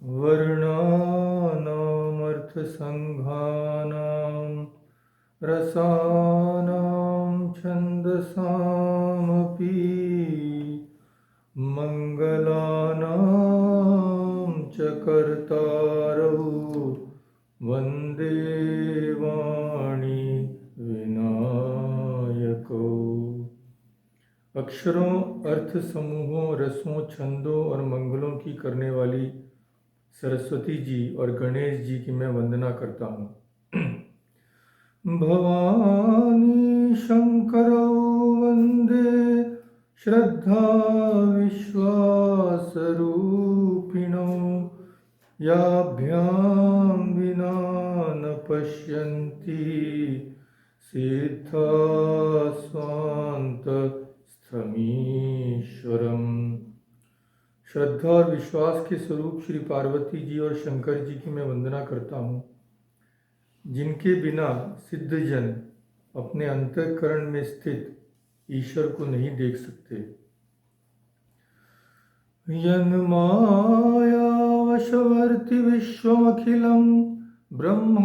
वर्णानामर्थसङ्घानां रसानां छन्दसामपि मङ्गलानां च कर्तारौ वन्दे वाणी विनायको। अक्षरों, अर्थ समूहों, रसों, छंदों और मंगलों की करने वाली सरस्वती जी और गणेश जी की मैं वंदना करता हूँ। भवानी शंकरौ वंदे श्रद्धा विश्वासरूपिणौ याभ्यां विना न पश्यन्ति सिद्धा स्वान्तस्थमीश्वरम्। श्रद्धा और विश्वास के स्वरूप श्री पार्वती जी और शंकर जी की मैं वंदना करता हूँ, जिनके बिना सिद्धजन अपने अंतःकरण में स्थित ईश्वर को नहीं देख सकते। यन्मायावशवर्ति विश्वमखिलं ब्रह्मादिदेवासुरा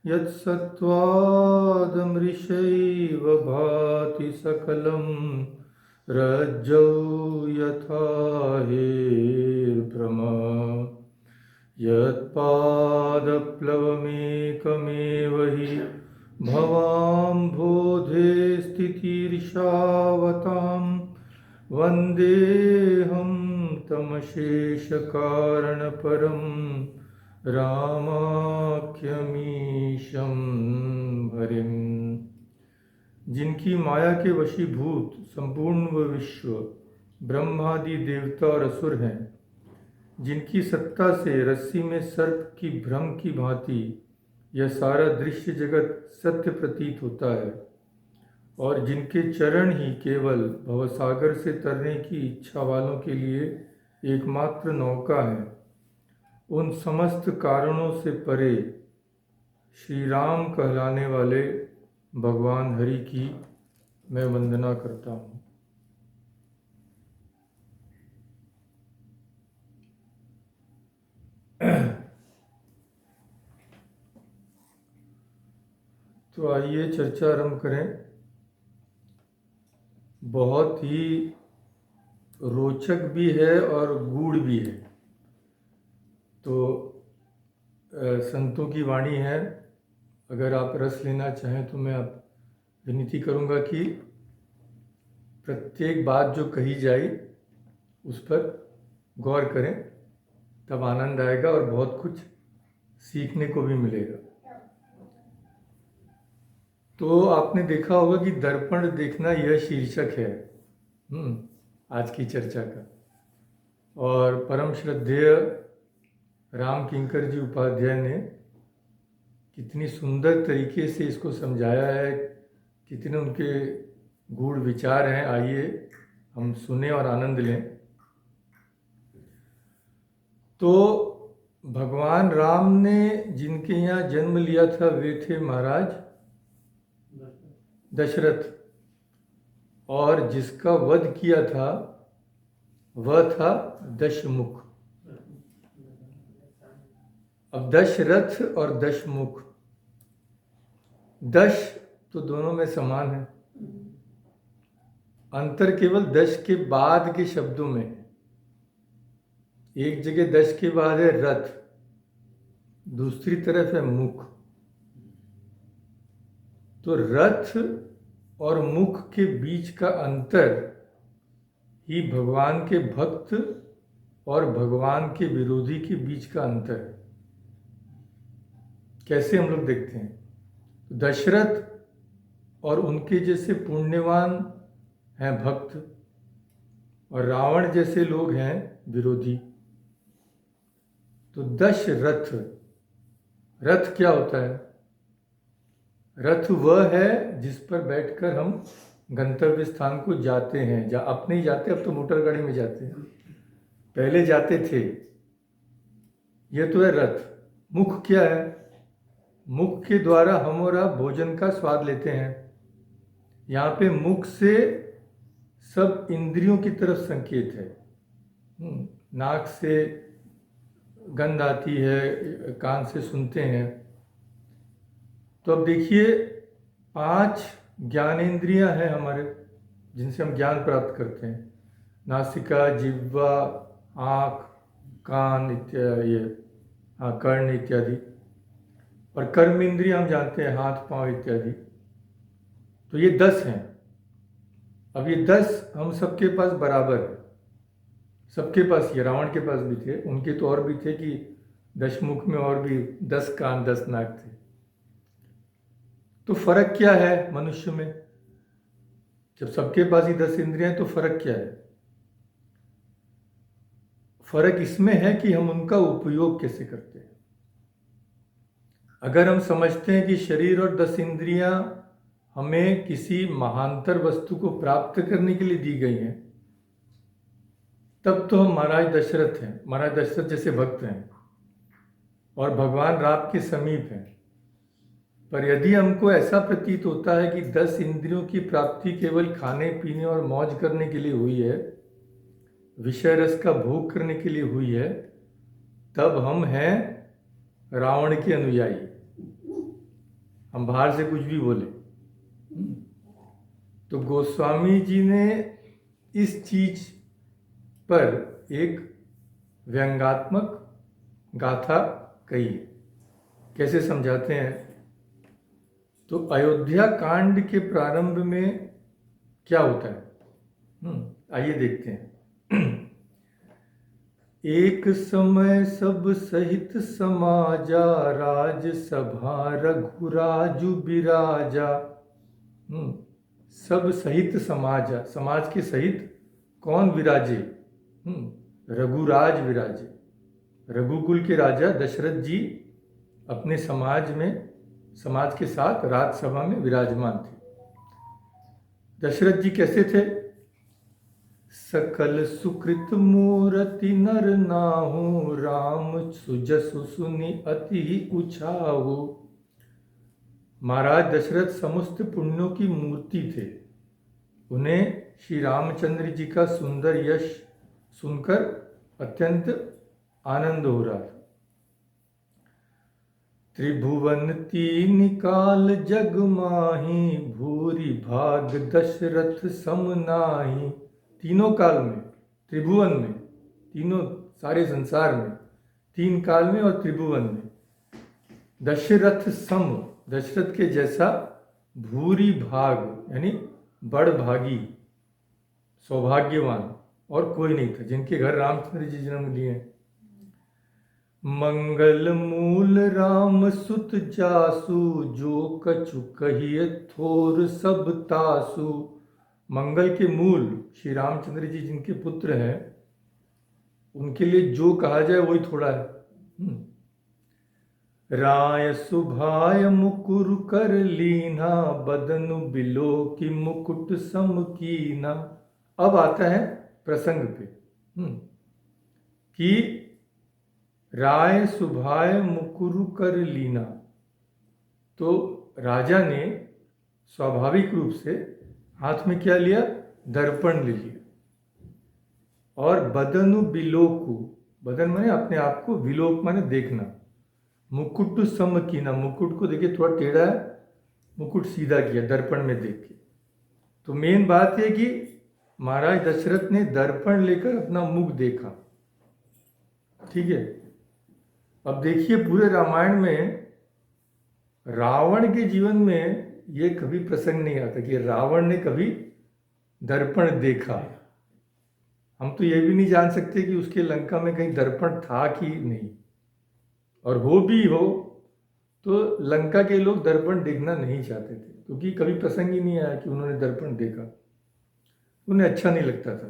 यत्सत्त्वादमृषैव भाति सकलं रज्जौ यथा हेर्भ्रमा यत्पादप्लवमेकमेव हि भवाम्भोधे स्थितिर्षावतां वन्देऽहं तमशेषकारणपरं रामाख्यमीशं हरिम्। जिनकी माया के वशीभूत संपूर्ण व विश्व ब्रह्मादि देवता और असुर हैं, जिनकी सत्ता से रस्सी में सर्प की भ्रम की भांति यह सारा दृश्य जगत सत्य प्रतीत होता है, और जिनके चरण ही केवल भवसागर से तरने की इच्छा वालों के लिए एकमात्र नौका है, उन समस्त कारणों से परे श्री राम कहलाने वाले भगवान हरि की मैं वंदना करता हूँ। तो आइए चर्चा आरंभ करें। बहुत ही रोचक भी है और गूढ़ भी है। तो संतों की वाणी है, अगर आप रस लेना चाहें तो मैं आप विनती करूंगा कि प्रत्येक बात जो कही जाए उस पर गौर करें, तब आनंद आएगा और बहुत कुछ सीखने को भी मिलेगा। तो आपने देखा होगा कि दर्पण देखना यह शीर्षक है आज की चर्चा का, और परम श्रद्धेय राम किंकर जी उपाध्याय ने कितनी सुंदर तरीके से इसको समझाया है, कितने उनके गूढ़ विचार हैं। आइए हम सुने और आनंद लें। तो भगवान राम ने जिनके यहाँ जन्म लिया था वे थे महाराज दशरथ, और जिसका वध किया था वह था दशमुख। अब दशरथ और दशमुख, दश तो दोनों में समान है, अंतर केवल दश के बाद के शब्दों में है। एक जगह दश के बाद है रथ, दूसरी तरफ है मुख। तो रथ और मुख के बीच का अंतर ही भगवान के भक्त और भगवान के विरोधी के बीच का अंतर है। कैसे हम लोग देखते हैं, दशरथ और उनके जैसे पुण्यवान हैं भक्त, और रावण जैसे लोग हैं विरोधी। तो दशरथ, रथ क्या होता है? रथ वह है जिस पर बैठकर हम गंतव्य स्थान को जाते हैं। अब नहीं जाते, अब तो मोटर गाड़ी में जाते हैं, पहले जाते थे। यह तो है रथ। मुख क्या है? मुख के द्वारा हम और आप भोजन का स्वाद लेते हैं। यहाँ पे मुख से सब इंद्रियों की तरफ संकेत है। नाक से गंध आती है, कान से सुनते हैं। तो अब देखिए 5 ज्ञानेंद्रियां हैं हमारे, जिनसे हम ज्ञान प्राप्त करते हैं। नासिका, जिह्वा, आँख, कान इत्यादि, कर्ण इत्यादि। और कर्म इंद्रिय हम जानते हैं, हाथ, पांव इत्यादि। तो ये 10 हैं। अब ये 10 हम सबके पास बराबर है, सबके पास। ये रावण के पास भी थे, उनके तो और भी थे कि दशमुख में और भी 10 कान 10 नाक थे। तो फर्क क्या है मनुष्य में? जब सबके पास ही 10 इंद्रियां हैं तो फर्क क्या है? फर्क इसमें है कि हम उनका उपयोग कैसे करते हैं। अगर हम समझते हैं कि शरीर और 10 इंद्रियां हमें किसी महानतर वस्तु को प्राप्त करने के लिए दी गई हैं, तब तो हम महाराज दशरथ हैं, महाराज दशरथ जैसे भक्त हैं और भगवान राम के समीप हैं। पर यदि हमको ऐसा प्रतीत होता है कि 10 इंद्रियों की प्राप्ति केवल खाने पीने और मौज करने के लिए हुई है, विषय रस का भोग करने के लिए हुई है, तब हम हैं रावण के अनुयायी। हम बाहर से कुछ भी बोले। तो गोस्वामी जी ने इस चीज पर एक व्यंग्यात्मक गाथा कही। कैसे समझाते हैं? तो अयोध्या कांड के प्रारंभ में क्या होता है, आइए देखते हैं। एक समय सब सहित समाजा, राज सभा रघुराजु बिराजा। सब सहित समाजा, समाज के सहित कौन विराजे? रघुराज विराजे। रघुकुल के राजा दशरथ जी अपने समाज के साथ राजसभा में विराजमान थे। दशरथ जी कैसे थे? सकल सुकृत मूरति नर नाहु, राम सुजसु सुनि अति उछाहु। महाराज दशरथ समस्त पुण्यों की मूर्ति थे। उन्हें श्री रामचंद्र जी का सुंदर यश सुनकर अत्यंत आनंद हो रहा था। त्रिभुवन तीन काल जग माही, भूरि भाग दशरथ सम नाहि। तीनों काल में, त्रिभुवन में, तीनों सारे संसार में, 3 काल में और त्रिभुवन में दशरथ सम, दशरथ के जैसा भूरि भाग यानी बड़भागी, सौभाग्यवान और कोई नहीं था, जिनके घर रामचंद्र जी जन्म लिए। मंगल मूल राम सुत जासु, जो कछु कहिए थोर सब तासु। मंगल के मूल श्री रामचंद्र जी जिनके पुत्र हैं, उनके लिए जो कहा जाए वही थोड़ा है। राय सुभाय मुकुर कर लीना, बदनु बिलो की मुकुट सम कीना। अब आता है प्रसंग पे कि राय सुभाय मुकुरु कर लीना। तो राजा ने स्वाभाविक रूप से हाथ में क्या लिया? दर्पण ले लिया। और बदनु बिलोकु, बदन माने अपने आप को, विलोक माने देखना। मुकुट सम कीना, मुकुट को देखिए थोड़ा टेढ़ा है, मुकुट सीधा किया दर्पण में देख के। तो मेन बात है कि महाराज दशरथ ने दर्पण लेकर अपना मुख देखा। ठीक है। अब देखिए पूरे रामायण में रावण के जीवन में ये कभी प्रसंग नहीं आता कि रावण ने कभी दर्पण देखा। हम तो ये भी नहीं जान सकते कि उसके लंका में कहीं दर्पण था कि नहीं, और हो भी हो तो लंका के लोग दर्पण देखना नहीं चाहते थे, क्योंकि कभी प्रसंग ही नहीं आया कि उन्होंने दर्पण देखा, उन्हें अच्छा नहीं लगता था।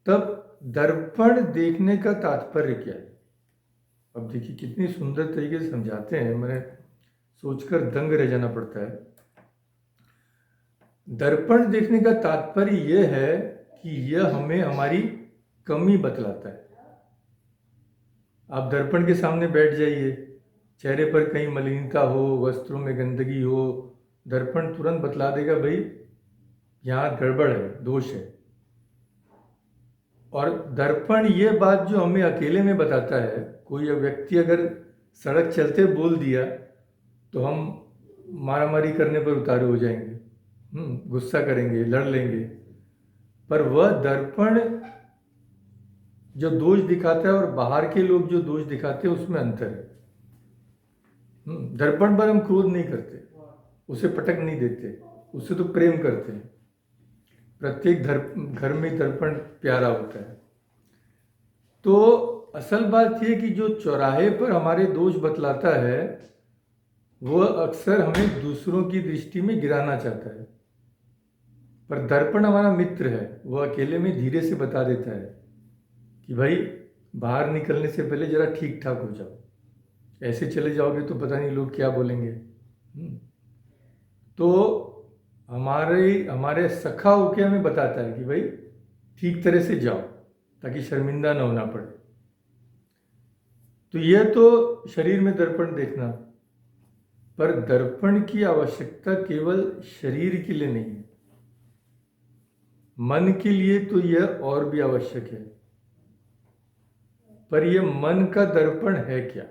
तब दर्पण देखने का तात्पर्य क्या है? अब देखिए कितनी सुंदर तरीके से समझाते हैं, मैंने सोचकर दंग रह जाना पड़ता है। दर्पण देखने का तात्पर्य यह है कि यह हमें हमारी कमी बतलाता है। आप दर्पण के सामने बैठ जाइए, चेहरे पर कहीं मलिनता हो, वस्त्रों में गंदगी हो, दर्पण तुरंत बतला देगा भाई यहाँ गड़बड़ है, दोष है। और दर्पण ये बात जो हमें अकेले में बताता है, कोई व्यक्ति अगर सड़क चलते बोल दिया तो हम मारामारी करने पर उतारू हो जाएंगे, गुस्सा करेंगे, लड़ लेंगे। पर वह दर्पण जो दोष दिखाता है और बाहर के लोग जो दोष दिखाते हैं उसमें अंतर है। दर्पण पर हम क्रोध नहीं करते, उसे पटक नहीं देते, उससे तो प्रेम करते हैं। प्रत्येक घर में दर्पण प्यारा होता है। तो असल बात यह कि जो चौराहे पर हमारे दोष बतलाता है वह अक्सर हमें दूसरों की दृष्टि में गिराना चाहता है। पर दर्पण हमारा मित्र है, वह अकेले में धीरे से बता देता है कि भाई बाहर निकलने से पहले जरा ठीक ठाक हो जाओ, ऐसे चले जाओगे तो पता नहीं लोग क्या बोलेंगे। तो हमारे सखा होके हमें बताता है कि भाई ठीक तरह से जाओ ताकि शर्मिंदा ना होना पड़े। तो यह तो शरीर में दर्पण देखना, पर दर्पण की आवश्यकता केवल शरीर के लिए नहीं है, मन के लिए तो यह और भी आवश्यक है। पर यह मन का दर्पण है क्या?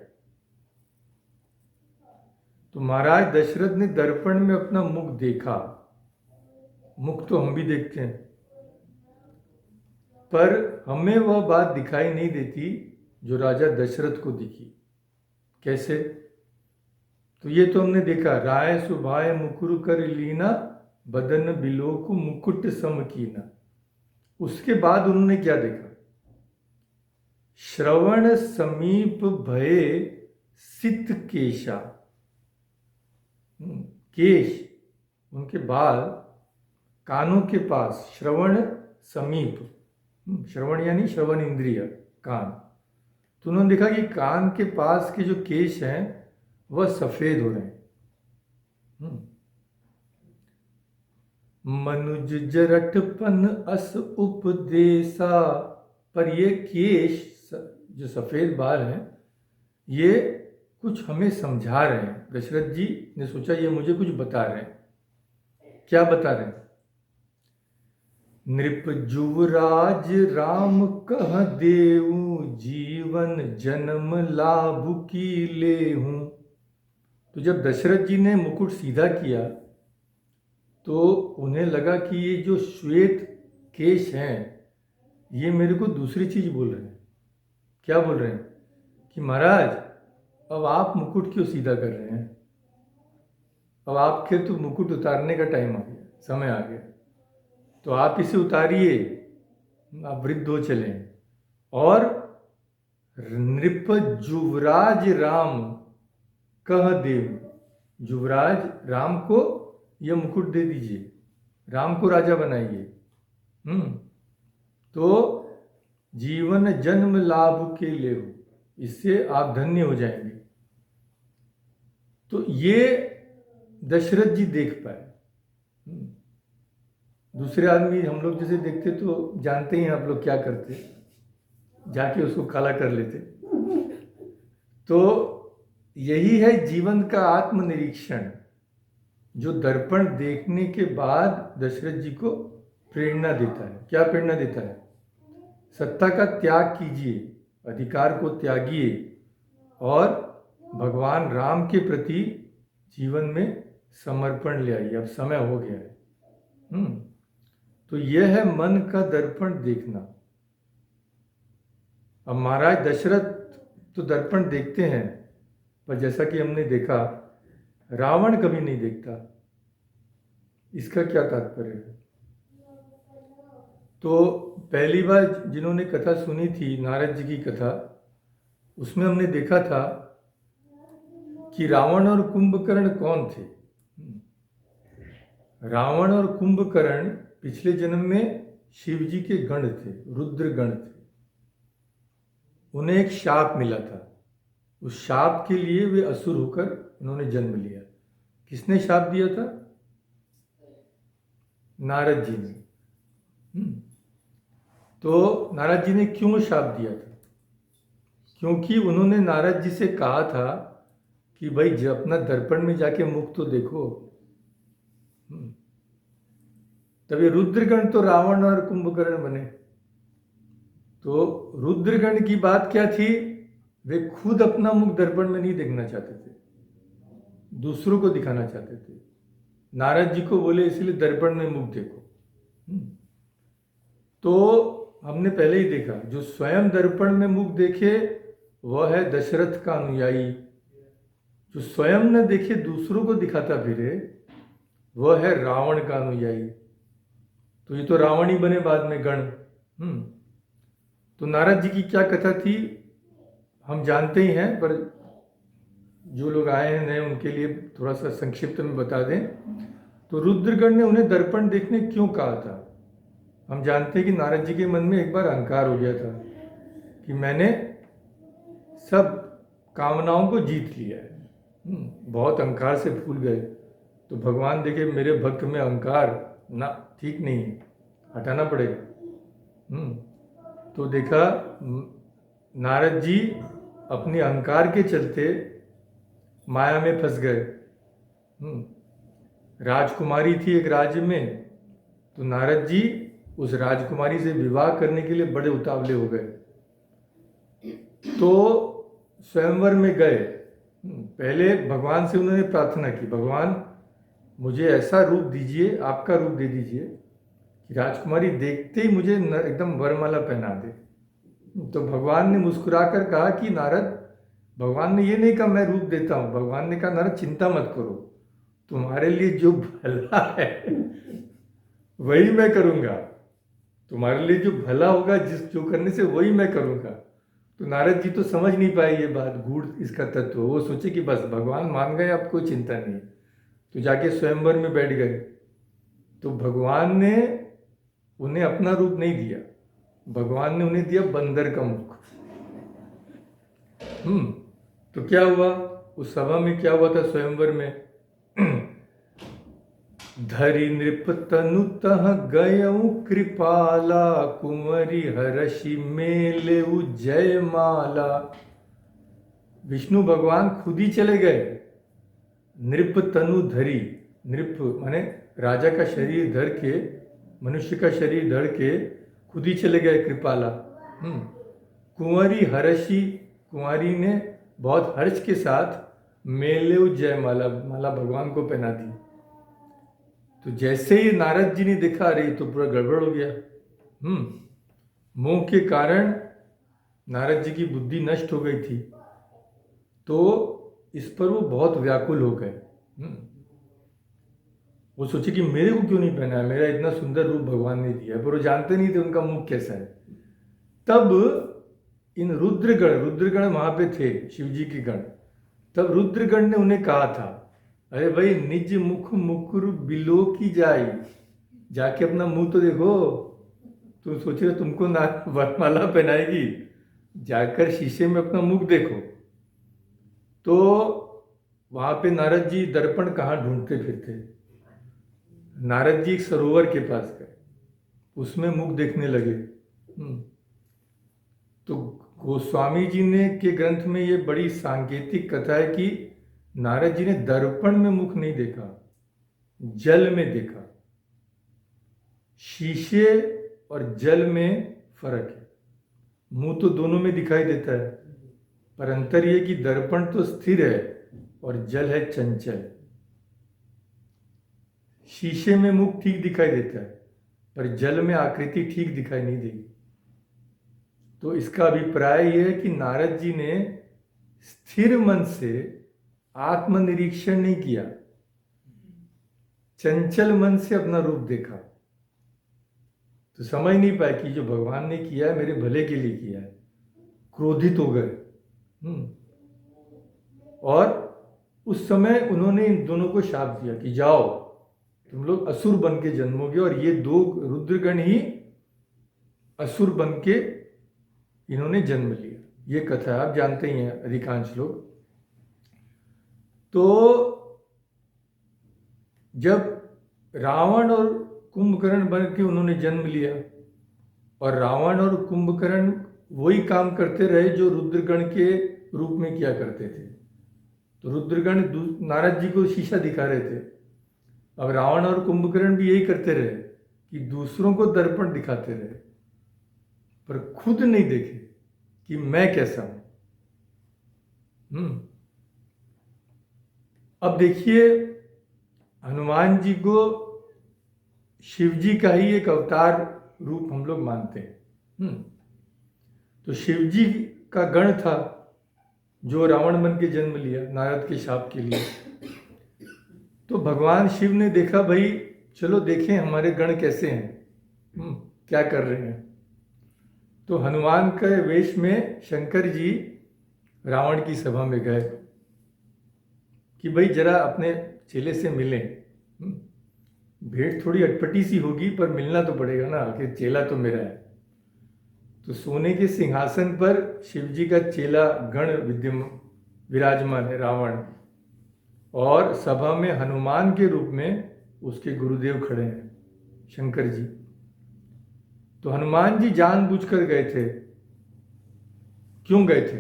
तो महाराज दशरथ ने दर्पण में अपना मुख देखा। मुख तो हम भी देखते हैं, पर हमें वह बात दिखाई नहीं देती जो राजा दशरथ को दिखी। कैसे? तो ये तो हमने देखा, राय सुभाय मुकुर कर लीना, बदन बिलोकु मुकुट सम कीना। उसके बाद उन्होंने क्या देखा? श्रवण समीप भये सित केशा। केश, उनके बाल कानों के पास, श्रवण समीप, श्रवण यानी श्रवण इंद्रिय, कान। तो उन्होंने देखा कि कान के पास के जो केश हैं वह सफेद हो रहे हैं। मनुज जरठपन अस उपदेशा। पर ये केश जो सफेद बाल हैं ये कुछ हमें समझा रहे हैं। दशरथ जी ने सोचा ये मुझे कुछ बता रहे हैं। क्या बता रहे हैं? नृप जुवराज राम कह देऊ, जीवन जन्म लाभ की लेहूं। तो जब दशरथ जी ने मुकुट सीधा किया तो उन्हें लगा कि ये जो श्वेत केश हैं ये मेरे को दूसरी चीज बोल रहे हैं। क्या बोल रहे हैं? कि महाराज अब आप मुकुट क्यों सीधा कर रहे हैं? अब आपके तो मुकुट उतारने का टाइम आ गया, समय आ गया, तो आप इसे उतारिए, आप वृद्ध हो चले। और नृप जुवराज राम कह देव, युवराज राम को यह मुकुट दे दीजिए, राम को राजा बनाइए। तो जीवन जन्म लाभ के लिए, इससे आप धन्य हो जाएंगे। तो ये दशरथ जी देख पाए। दूसरे आदमी हम लोग जैसे देखते तो जानते ही हैं आप लोग क्या करते, जाके उसको काला कर लेते। तो यही है जीवन का आत्मनिरीक्षण, जो दर्पण देखने के बाद दशरथ जी को प्रेरणा देता है। क्या प्रेरणा देता है? सत्ता का त्याग कीजिए, अधिकार को त्यागिए और भगवान राम के प्रति जीवन में समर्पण ले आइए। अब समय हो गया है। तो यह है मन का दर्पण देखना। अब महाराज दशरथ तो दर्पण देखते हैं, पर जैसा कि हमने देखा रावण कभी नहीं देखता। इसका क्या तात्पर्य है? तो पहली बार जिन्होंने कथा सुनी थी, नारद जी की कथा, उसमें हमने देखा था कि रावण और कुंभकर्ण कौन थे। रावण और कुंभकर्ण पिछले जन्म में शिव जी के गण थे, रुद्र गण थे। उन्हें एक शाप मिला था, उस शाप के लिए वे असुर होकर उन्होंने जन्म लिया। किसने शाप दिया था? नारद जी ने। तो नारद जी ने क्यों शाप दिया था? क्योंकि उन्होंने नारद जी से कहा था कि भाई जब अपना दर्पण में जाके मुख तो देखो। तब ये रुद्रगण तो रावण और कुंभकर्ण बने। तो रुद्रगण की बात क्या थी? वे खुद अपना मुख दर्पण में नहीं देखना चाहते थे, दूसरों को दिखाना चाहते थे। नारद जी को बोले इसलिए दर्पण में मुख देखो। तो हमने पहले ही देखा, जो स्वयं दर्पण में मुख देखे वह है दशरथ का अनुयायी। जो स्वयं न देखे दूसरों को दिखाता फिरे वह है रावण का अनुयायी। तो ये तो रावण ही बने बाद में गण। तो नारद जी की क्या कथा थी हम जानते ही हैं, पर जो लोग आए हैं नए उनके लिए थोड़ा सा संक्षिप्त में बता दें। तो रुद्रगण ने उन्हें दर्पण देखने क्यों कहा था? हम जानते हैं कि नारद जी के मन में एक बार अहंकार हो गया था कि मैंने सब कामनाओं को जीत लिया है। बहुत अहंकार से फूल गए। तो भगवान देखे मेरे भक्त में अहंकार ना ठीक नहीं है, हटाना पड़ेगा। तो देखा नारद जी अपने अहंकार के चलते माया में फंस गए। राजकुमारी थी एक राज्य में, तो नारद जी उस राजकुमारी से विवाह करने के लिए बड़े उतावले हो गए। तो स्वयंवर में गए। पहले भगवान से उन्होंने प्रार्थना की, भगवान मुझे ऐसा रूप दीजिए, आपका रूप दे दीजिए कि राजकुमारी देखते ही मुझे एकदम वरमाला पहना दे। तो भगवान ने मुस्कुराकर कहा कि नारद, भगवान ने ये नहीं कहा मैं रूप देता हूँ, भगवान ने कहा नारद चिंता मत करो, तुम्हारे लिए जो भला है वही मैं करूँगा, तुम्हारे लिए जो भला होगा जो करने से वही मैं करूँगा। तो नारद जी तो समझ नहीं पाए ये बात, गूढ़ इसका तत्व। वो सोचे कि बस भगवान मान गए, अब कोई चिंता नहीं। तो जाके स्वयंवर में बैठ गए। तो भगवान ने उन्हें अपना रूप नहीं दिया, भगवान ने उन्हें दिया बंदर का मुख। तो क्या हुआ उस सभा में, क्या हुआ था स्वयंवर में? धरि नृप तनु तह गयऊ कृपाला, कुंवरी हरषि मेलेऊ जयमाला। विष्णु भगवान खुद ही चले गए, नृप तनु धरी, नृप माने राजा का शरीर धर के, मनुष्य का शरीर धर के खुद ही चले गए कृपाला। कुंवरी हर्षि, कुंवारी ने बहुत हर्ष के साथ मेलेऊ जयमाला, माला भगवान को पहना दी। तो जैसे ही नारद जी ने देखा, अरे तो पूरा गड़बड़ हो गया। मोह के कारण नारद जी की बुद्धि नष्ट हो गई थी। तो इस पर वो बहुत व्याकुल हो गए। वो सोचे कि मेरे को क्यों नहीं पहना है, मेरा इतना सुंदर रूप भगवान ने दिया है, पर वो जानते नहीं थे उनका मुख कैसा है। तब इन रुद्रगण वहां पे थे, शिव जी के गण। तब रुद्रगण ने उन्हें कहा था, अरे भाई निज मुख मुकुर बिलो की जाई, जाके अपना मुंह तो देखो। तुम सोच रहे तुमको वरमाला पहनाएगी, जाकर शीशे में अपना मुख देखो। तो वहां पे नारद जी दर्पण कहाँ ढूंढते फिरते। नारद जी एक सरोवर के पास गए, उसमें मुख देखने लगे। तो गोस्वामी जी ने के ग्रंथ में ये बड़ी सांकेतिक कथा है कि नारद जी ने दर्पण में मुख नहीं देखा, जल में देखा। शीशे और जल में फर्क है। मुंह तो दोनों में दिखाई देता है, पर अंतर यह कि दर्पण तो स्थिर है और जल है चंचल। शीशे में मुख ठीक दिखाई देता है, पर जल में आकृति ठीक दिखाई नहीं देगी। तो इसका अभिप्राय यह है कि नारद जी ने स्थिर मन से आत्मनिरीक्षण नहीं किया, चंचल मन से अपना रूप देखा। तो समझ नहीं पाए कि जो भगवान ने किया है मेरे भले के लिए किया है। क्रोधित हो गए। और उस समय उन्होंने इन दोनों को शाप दिया कि जाओ तुम लोग असुर बन के जन्मोगे। और ये दो रुद्रगण ही असुर बन के इन्होंने जन्म लिया। ये कथा आप जानते ही हैं अधिकांश लोग। तो जब रावण और कुंभकर्ण बन के उन्होंने जन्म लिया, और रावण और कुंभकर्ण वही काम करते रहे जो रुद्रगण के रूप में किया करते थे। तो रुद्रगण नारद जी को शीशा दिखा रहे थे, अब रावण और कुंभकर्ण भी यही करते रहे कि दूसरों को दर्पण दिखाते रहे। पर खुद नहीं देखे कि मैं कैसा हूं। अब देखिए, हनुमान जी को शिव जी का ही एक अवतार रूप हम लोग मानते हैं। तो शिव जी का गण था जो रावण बन के जन्म लिया नारद के शाप के लिए। तो भगवान शिव ने देखा, भाई चलो देखें हमारे गण कैसे हैं, क्या कर रहे हैं। तो हनुमान के वेश में शंकर जी रावण की सभा में गए कि भाई जरा अपने चेले से मिलें। भेंट थोड़ी अटपटी सी होगी पर मिलना तो पड़ेगा ना, आखिर चेला तो मेरा है। तो सोने के सिंहासन पर शिव जी का चेला गण विराजमान है रावण, और सभा में हनुमान के रूप में उसके गुरुदेव खड़े हैं शंकर जी। तो हनुमान जी जानबूझकर गए थे। क्यों गए थे?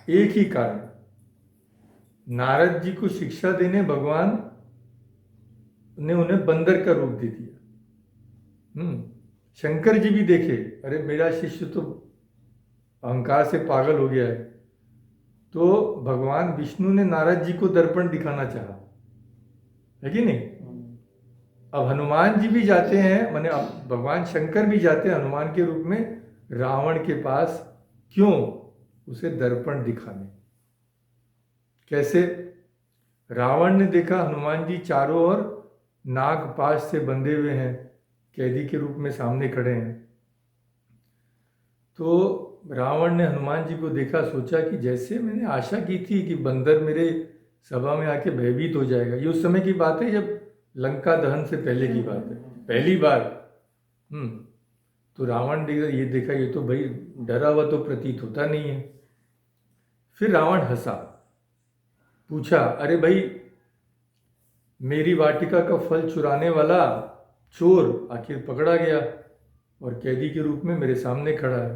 एक ही कारण, नारद जी को शिक्षा देने भगवान ने उन्हें बंदर का रूप दे दिया। शंकर जी भी देखे, अरे मेरा शिष्य तो अहंकार से पागल हो गया है। तो भगवान विष्णु ने नारद जी को दर्पण दिखाना चाहा, है कि नहीं। अब हनुमान जी भी जाते हैं, माने भगवान शंकर भी जाते हैं हनुमान के रूप में रावण के पास। क्यों? उसे दर्पण दिखाने। कैसे? रावण ने देखा हनुमान जी चारों ओर नागपाश से बंधे हुए हैं, कैदी के रूप में सामने खड़े हैं। तो रावण ने हनुमान जी को देखा, सोचा कि जैसे मैंने आशा की थी कि बंदर मेरे सभा में आके भयभीत हो जाएगा। ये उस समय की बात है जब लंका दहन से पहले की बात है, पहली बार। तो रावण ने ये देखा, ये तो भाई डरा हुआ तो प्रतीत होता नहीं है। फिर रावण हंसा, पूछा, अरे भाई मेरी वाटिका का फल चुराने वाला चोर आखिर पकड़ा गया और कैदी के रूप में मेरे सामने खड़ा है।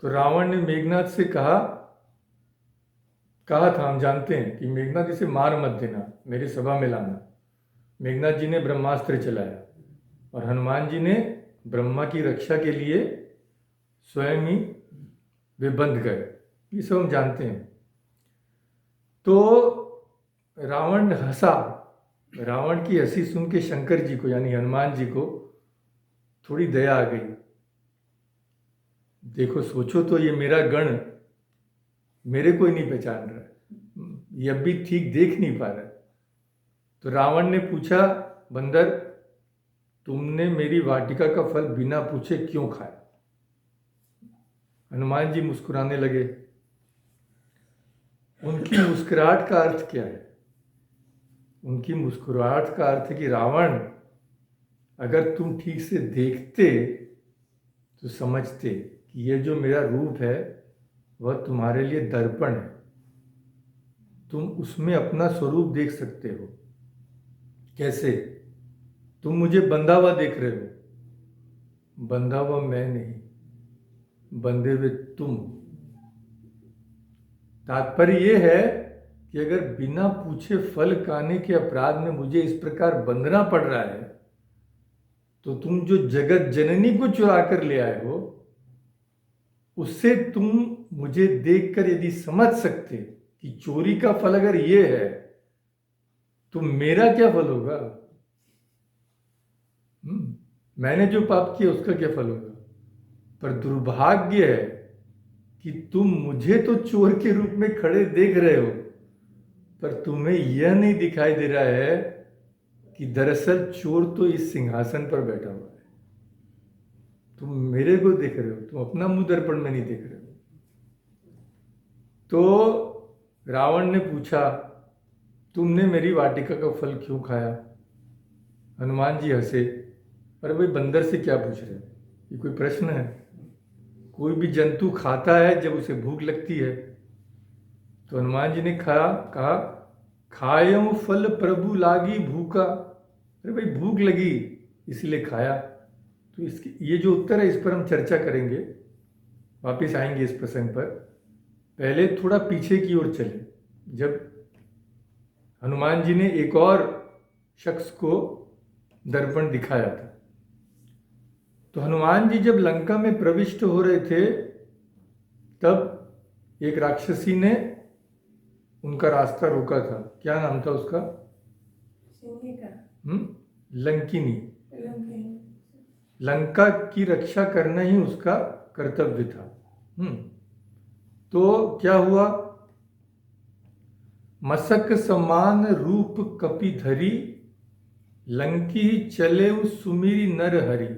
तो रावण ने मेघनाथ से कहा था, हम जानते हैं कि मेघनाथ इसे मार मत देना, मेरी सभा में लाना। मेघनाथ जी ने ब्रह्मास्त्र चलाया और हनुमान जी ने ब्रह्मा की रक्षा के लिए स्वयं ही वे बंध गए। ये सब हम जानते हैं। तो रावण हंसा। रावण की हंसी सुन के शंकर जी को यानी हनुमान जी को थोड़ी दया आ गई। देखो सोचो तो, ये मेरा गण मेरे को ही नहीं पहचान रहा है, ये अब भी ठीक देख नहीं पा रहा है। तो रावण ने पूछा, बंदर तुमने मेरी वाटिका का फल बिना पूछे क्यों खाया? हनुमान जी मुस्कुराने लगे। उनकी मुस्कुराहट का अर्थ क्या है? उनकी मुस्कुराहट का अर्थ है कि रावण, अगर तुम ठीक से देखते तो समझते कि ये जो मेरा रूप है वह तुम्हारे लिए दर्पण है। तुम उसमें अपना स्वरूप देख सकते हो। कैसे? तुम मुझे बंधा हुआ देख रहे हो, बंधा हुआ मैं नहीं, बंधे हुए तुम। तात्पर्य यह है कि अगर बिना पूछे फल खाने के अपराध में मुझे इस प्रकार बंधना पड़ रहा है, तो तुम जो जगत जननी को चुरा कर ले आए हो, उससे तुम मुझे देखकर यदि समझ सकते कि चोरी का फल अगर ये है तो मेरा क्या फल होगा? मैंने जो पाप किया उसका क्या फल होगा? पर दुर्भाग्य है कि तुम मुझे तो चोर के रूप में खड़े देख रहे हो, पर तुम्हें यह नहीं दिखाई दे रहा है कि दरअसल चोर तो इस सिंहासन पर बैठा हुआ है। तुम मेरे को देख रहे हो, तुम अपना मुंह दर्पण में नहीं देख रहे हो। तो रावण ने पूछा, तुमने मेरी वाटिका का फल क्यों खाया? हनुमान जी हंसे, अरे भाई बंदर से क्या पूछ रहे हो, ये कोई प्रश्न है? कोई भी जंतु खाता है जब उसे भूख लगती है। तो हनुमान जी ने कहा, खायो फल प्रभु लागी भूखा। अरे भाई भूख लगी इसलिए खाया। तो इसके ये जो उत्तर है इस पर हम चर्चा करेंगे, वापस आएंगे इस प्रसंग पर। पहले थोड़ा पीछे की ओर चले, जब हनुमान जी ने एक और शख्स को दर्पण दिखाया था। तो हनुमान जी जब लंका में प्रविष्ट हो रहे थे तब एक राक्षसी ने उनका रास्ता रोका था। क्या नाम था उसका? लंकिनी। लंका की रक्षा करना ही उसका कर्तव्य था। तो क्या हुआ? मसक समान रूप कपि धरी, लंकी चले सुमिरी नर हरि।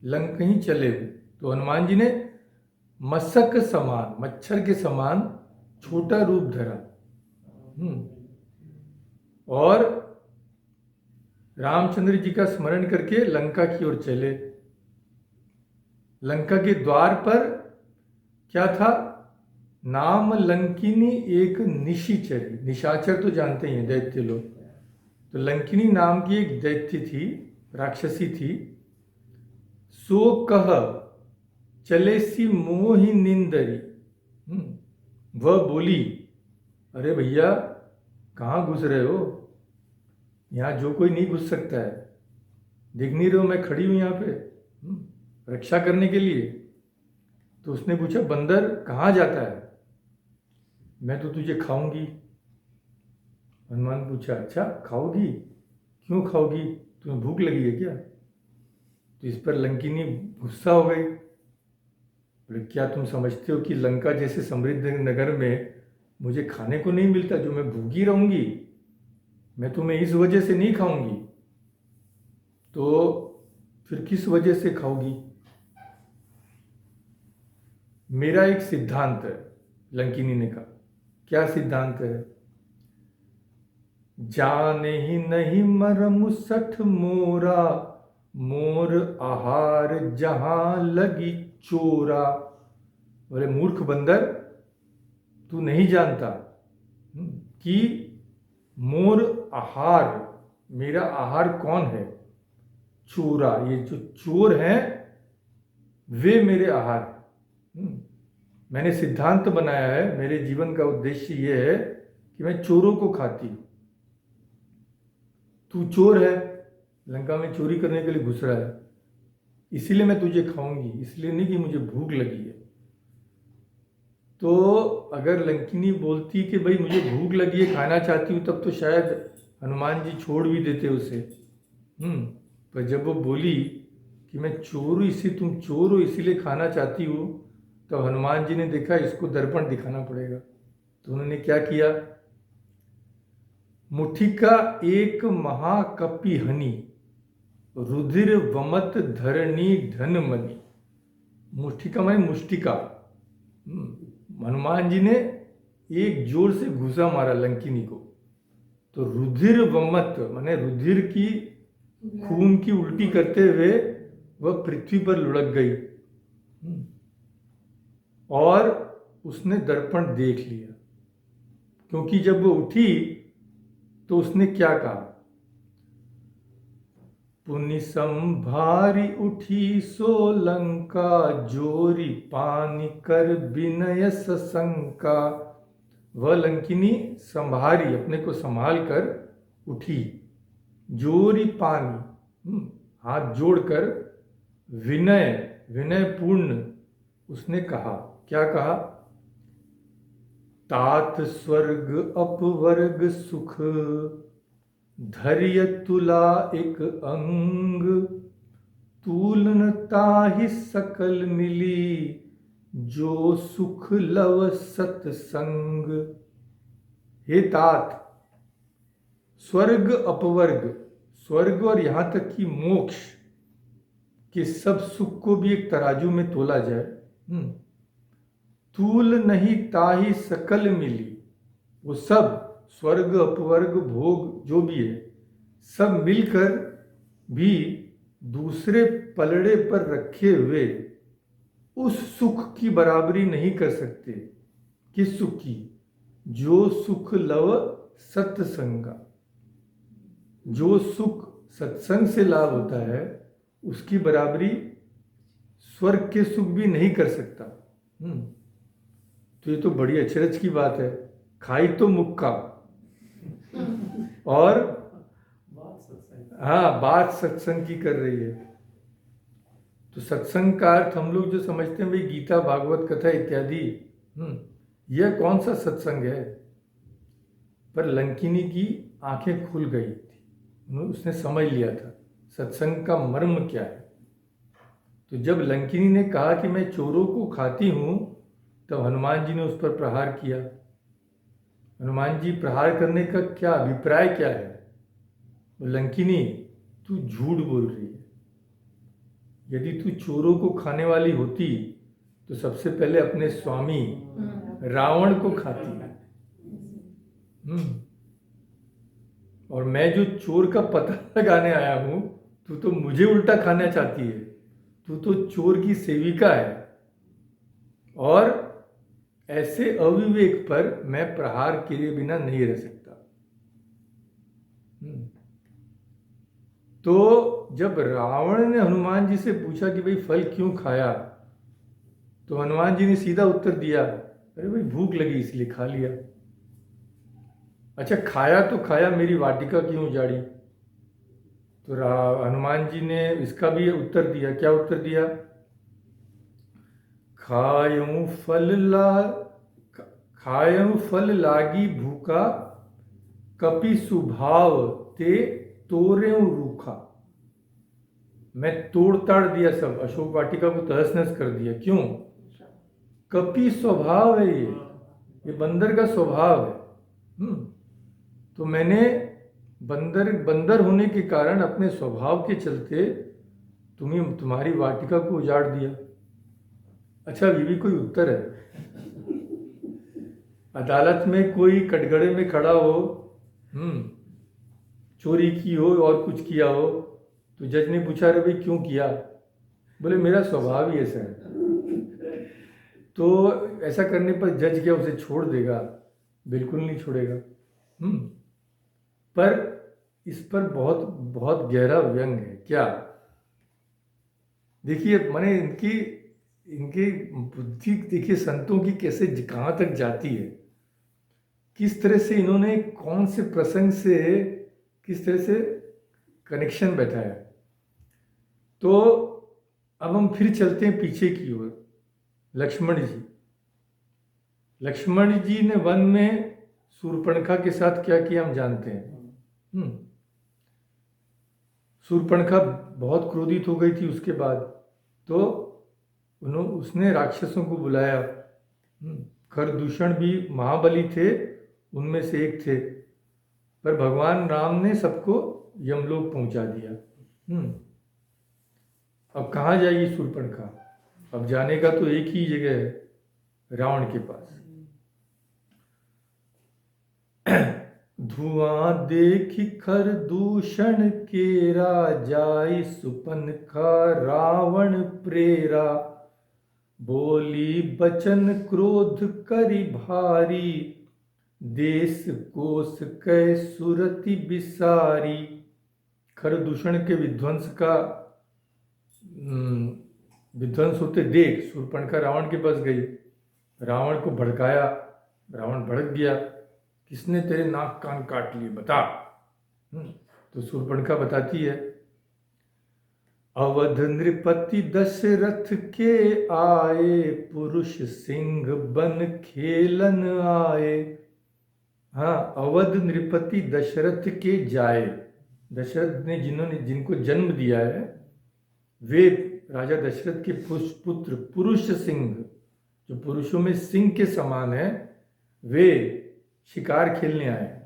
लंक ही चले। तो हनुमान जी ने मसक समान, मच्छर के समान छोटा रूप धरा और रामचंद्र जी का स्मरण करके लंका की ओर चले। लंका के द्वार पर क्या था? नाम लंकिनी एक निशिचरी। निशाचर तो जानते ही हैं, दैत्य लोग। तो लंकिनी नाम की एक दैत्य थी, राक्षसी थी। सो कह चले सी मोहि निंदरी। वह बोली, अरे भैया कहाँ घुस रहे हो? यहाँ जो कोई नहीं घुस सकता है। देख नहीं रहे हो मैं खड़ी हूँ यहाँ पे रक्षा करने के लिए। तो उसने पूछा, बंदर कहाँ जाता है? मैं तो तुझे खाऊंगी। हनुमान पूछा, अच्छा खाओगी? क्यों खाओगी? तुम्हें भूख लगी है क्या? तो इस पर लंकिनी गुस्सा हो गई। बोले, क्या तुम समझते हो कि लंका जैसे समृद्ध नगर में मुझे खाने को नहीं मिलता जो मैं भूखी रहूंगी? मैं तुम्हें इस वजह से नहीं खाऊंगी। तो फिर किस वजह से खाओगी? मेरा एक सिद्धांत है, लंकिनी ने कहा। क्या सिद्धांत है? जाने ही नहीं मरम सठ मोरा, मोर आहार जहां लगी चोरा। बोले, मूर्ख बंदर, तू नहीं जानता कि मोर आहार, मेरा आहार कौन है? चोरा। ये जो चोर हैं वे मेरे आहार। मैंने सिद्धांत बनाया है, मेरे जीवन का उद्देश्य ये है कि मैं चोरों को खाती हूं। तू चोर है, लंका में चोरी करने के लिए घुस रहा है, इसीलिए मैं तुझे खाऊंगी, इसलिए नहीं कि मुझे भूख लगी है। तो अगर लंकिनी बोलती कि भाई मुझे भूख लगी है, खाना चाहती हूँ, तब तो शायद हनुमान जी छोड़ भी देते उसे। पर जब वो बोली कि मैं चोर हूँ, तुम चोर हो इसीलिए खाना चाहती हूँ, तो हनुमान जी ने देखा इसको दर्पण दिखाना पड़ेगा। तो उन्होंने क्या किया? मुठिका एक महाकपि हनि, रुधिर वमत धरणी धन मणि। मुष्टिका माने मुष्टिका। हनुमान जी ने एक जोर से घुसा मारा लंकिनी को, तो रुधिर वमत माने रुधिर की, खून की उल्टी करते हुए वह पृथ्वी पर लुढ़क गई और उसने दर्पण देख लिया। क्योंकि जब वो उठी तो उसने क्या कहा? पुनि संभारी उठी सो लंका, जोरी पानी कर विनय सशंका। वह लंकिनी संभारी, अपने को संभाल कर उठी। जोरी पानी, हाथ जोड़कर विनय, विनयपूर्ण उसने कहा। क्या कहा? तात स्वर्ग अपवर्ग सुख, धैर्य तुला एक अंग, तूलन ताहि सकल मिली, जो सुख लव सत्संग। हे तात, स्वर्ग अपवर्ग, स्वर्ग और यहां तक कि मोक्ष के सब सुख को भी एक तराजू में तोला जाए। तूल नहीं ताहि सकल मिली, वो सब स्वर्ग अपवर्ग भोग जो भी है सब मिलकर भी दूसरे पलड़े पर रखे हुए उस सुख की बराबरी नहीं कर सकते। किस सुख की? जो सुख लव सत्संगा। जो सुख सत्संग से लाभ होता है उसकी बराबरी स्वर्ग के सुख भी नहीं कर सकता। तो ये तो बड़ी अचरज की बात है। खाई तो मुक्का और हाँ, बात सत्संग की कर रही है। तो सत्संग का अर्थ हम लोग जो समझते हैं भाई गीता भागवत कथा इत्यादि, यह कौन सा सत्संग है। पर लंकिनी की आंखें खुल गई थी, उसने समझ लिया था सत्संग का मर्म क्या है। तो जब लंकिनी ने कहा कि मैं चोरों को खाती हूं, तब हनुमान जी ने उस पर प्रहार किया। हनुमान जी प्रहार करने का क्या अभिप्राय क्या है? लंकिनी, तू झूठ बोल रही है। यदि तू चोरों को खाने वाली होती तो सबसे पहले अपने स्वामी रावण को खाती। और मैं जो चोर का पता लगाने आया हूं, तू तो मुझे उल्टा खाना चाहती है। तू तो चोर की सेविका है। और ऐसे अविवेक पर मैं प्रहार किए बिना नहीं रह सकता। तो जब रावण ने हनुमान जी से पूछा कि भाई फल क्यों खाया, तो हनुमान जी ने सीधा उत्तर दिया, अरे भाई भूख लगी इसलिए खा लिया। अच्छा, खाया तो खाया, मेरी वाटिका क्यों उजाड़ी? तो हनुमान जी ने इसका भी उत्तर दिया। क्या उत्तर दिया? खायूं फल लागी भूखा, कपि सुभाव ते तोरेऊ रूखा। मैं तोड़ ताड़ दिया सब, अशोक वाटिका को तहस नहस कर दिया। क्यों? कपि स्वभाव है ये बंदर का स्वभाव है। तो मैंने बंदर होने के कारण, अपने स्वभाव के चलते तुम्हारी वाटिका को उजाड़ दिया। अच्छा, ये भी कोई उत्तर है? अदालत में कोई कटघरे में खड़ा हो, चोरी की हो और कुछ किया हो, तो जज ने पूछा, अरे भाई क्यों किया? बोले मेरा स्वभाव ही ऐसा है। तो ऐसा करने पर जज क्या उसे छोड़ देगा? बिल्कुल नहीं छोड़ेगा। पर इस पर बहुत बहुत गहरा व्यंग है। क्या? देखिए, मैंने इनकी बुद्धि देखिए, संतों की कैसे कहाँ तक जाती है। किस तरह से इन्होंने कौन से प्रसंग से किस तरह से कनेक्शन बैठाया। तो अब हम फिर चलते हैं पीछे की ओर। लक्ष्मण जी ने वन में शूर्पणखा के साथ क्या किया हम जानते हैं। शूर्पणखा बहुत क्रोधित हो गई थी उसके बाद। तो उसने राक्षसों को बुलाया। खरदूषण भी महाबली थे, उनमें से एक थे, पर भगवान राम ने सबको यमलोक पहुंचा दिया। अब कहाँ जाएगी शूर्पणखा? अब जाने का तो एक ही जगह है, रावण के पास। धुआं देखी खरदूषण केरा, जाई सुपनखा रावण प्रेरा। बोली बचन क्रोध करी भारी, देश कोस कै सुरति बिसारी। खरदूषण के विध्वंस होते देख शूर्पणखा रावण के पास गई। रावण को भड़काया, रावण भड़क गया, किसने तेरे नाक कान काट लिए, बता। तो शूर्पणखा बताती है, अवध नृपति दशरथ के आए, पुरुष सिंह बन खेलन आए। हाँ, अवध नृपति दशरथ के जाए। दशरथ ने जिनको जन्म दिया है, वे राजा दशरथ के पुत्र पुरुष सिंह, जो पुरुषों में सिंह के समान है, वे शिकार खेलने आए।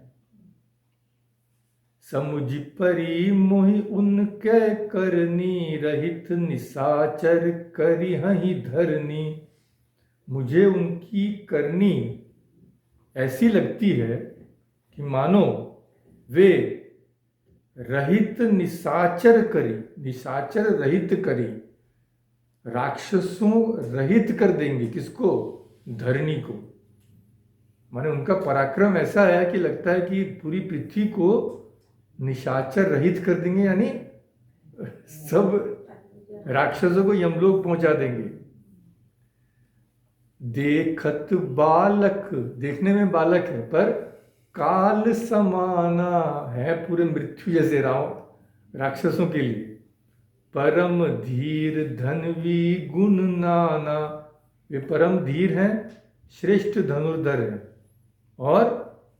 समुझ परी मोहि उनके करनी, रहित निशाचर करी हहि धरनी। मुझे उनकी करनी ऐसी लगती है कि मानो वे रहित निशाचर करी, निशाचर रहित करी, राक्षसों रहित कर देंगे। किसको? धरनी को। माने उनका पराक्रम ऐसा है कि लगता है कि पूरी पृथ्वी को निशाचर रहित कर देंगे, यानी सब राक्षसों को यमलोक पहुंचा देंगे। देखत बालक, देखने में बालक है पर काल समाना है, पूरे मृत्यु जैसे राक्षसों के लिए। परम धीर धनवी गुण नाना, वे परम धीर हैं, श्रेष्ठ धनुर्धर हैं, और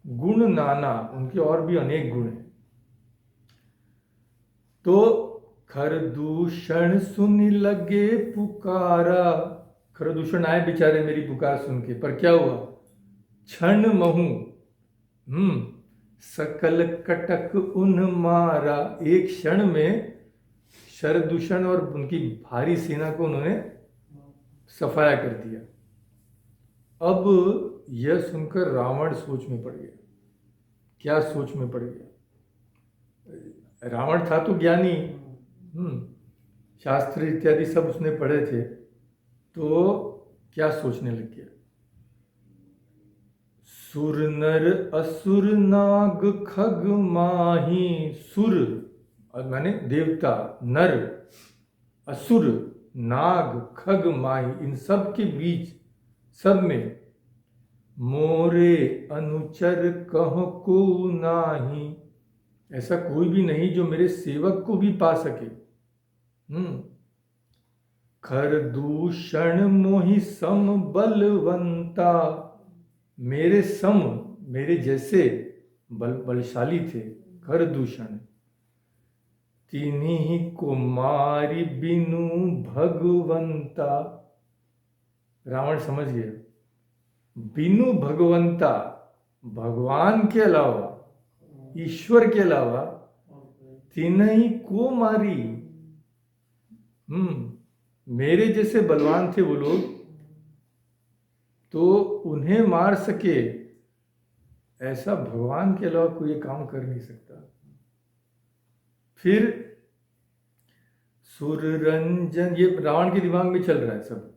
गुण नाना, उनके और भी अनेक गुण हैं। तो खरदूषण सुन लगे पुकारा, खरदूषण आए बेचारे मेरी पुकार सुन के, पर क्या हुआ? क्षण महु सकल कटक उन मारा, एक क्षण में शरदूषण और उनकी भारी सेना को उन्होंने सफाया कर दिया। अब यह सुनकर रावण सोच में पड़ गया। क्या सोच में पड़ गया? रावण था तो ज्ञानी, शास्त्र इत्यादि सब उसने पढ़े थे, तो क्या सोचने लग गया? सुर नर असुर नाग खग माही, सुर माने देवता, नर, असुर, नाग, खग, माही, इन सब के बीच, सब में मोरे अनुचर कह को नाही, ऐसा कोई भी नहीं जो मेरे सेवक को भी पा सके। खरदूषण मोहि सम बलवंता, मेरे सम, मेरे जैसे बलशाली थे खरदूषण, तिन्हीं को मारी बिनु भगवंता। रावण समझ गया, बिनु भगवंता, भगवान के अलावा, ईश्वर के अलावा, तिन्हीं को मारी, मेरे जैसे बलवान थे वो लोग, तो उन्हें मार सके, ऐसा भगवान के अलावा कोई काम कर नहीं सकता। फिर सुररंजन, ये रावण के दिमाग में चल रहा है सब,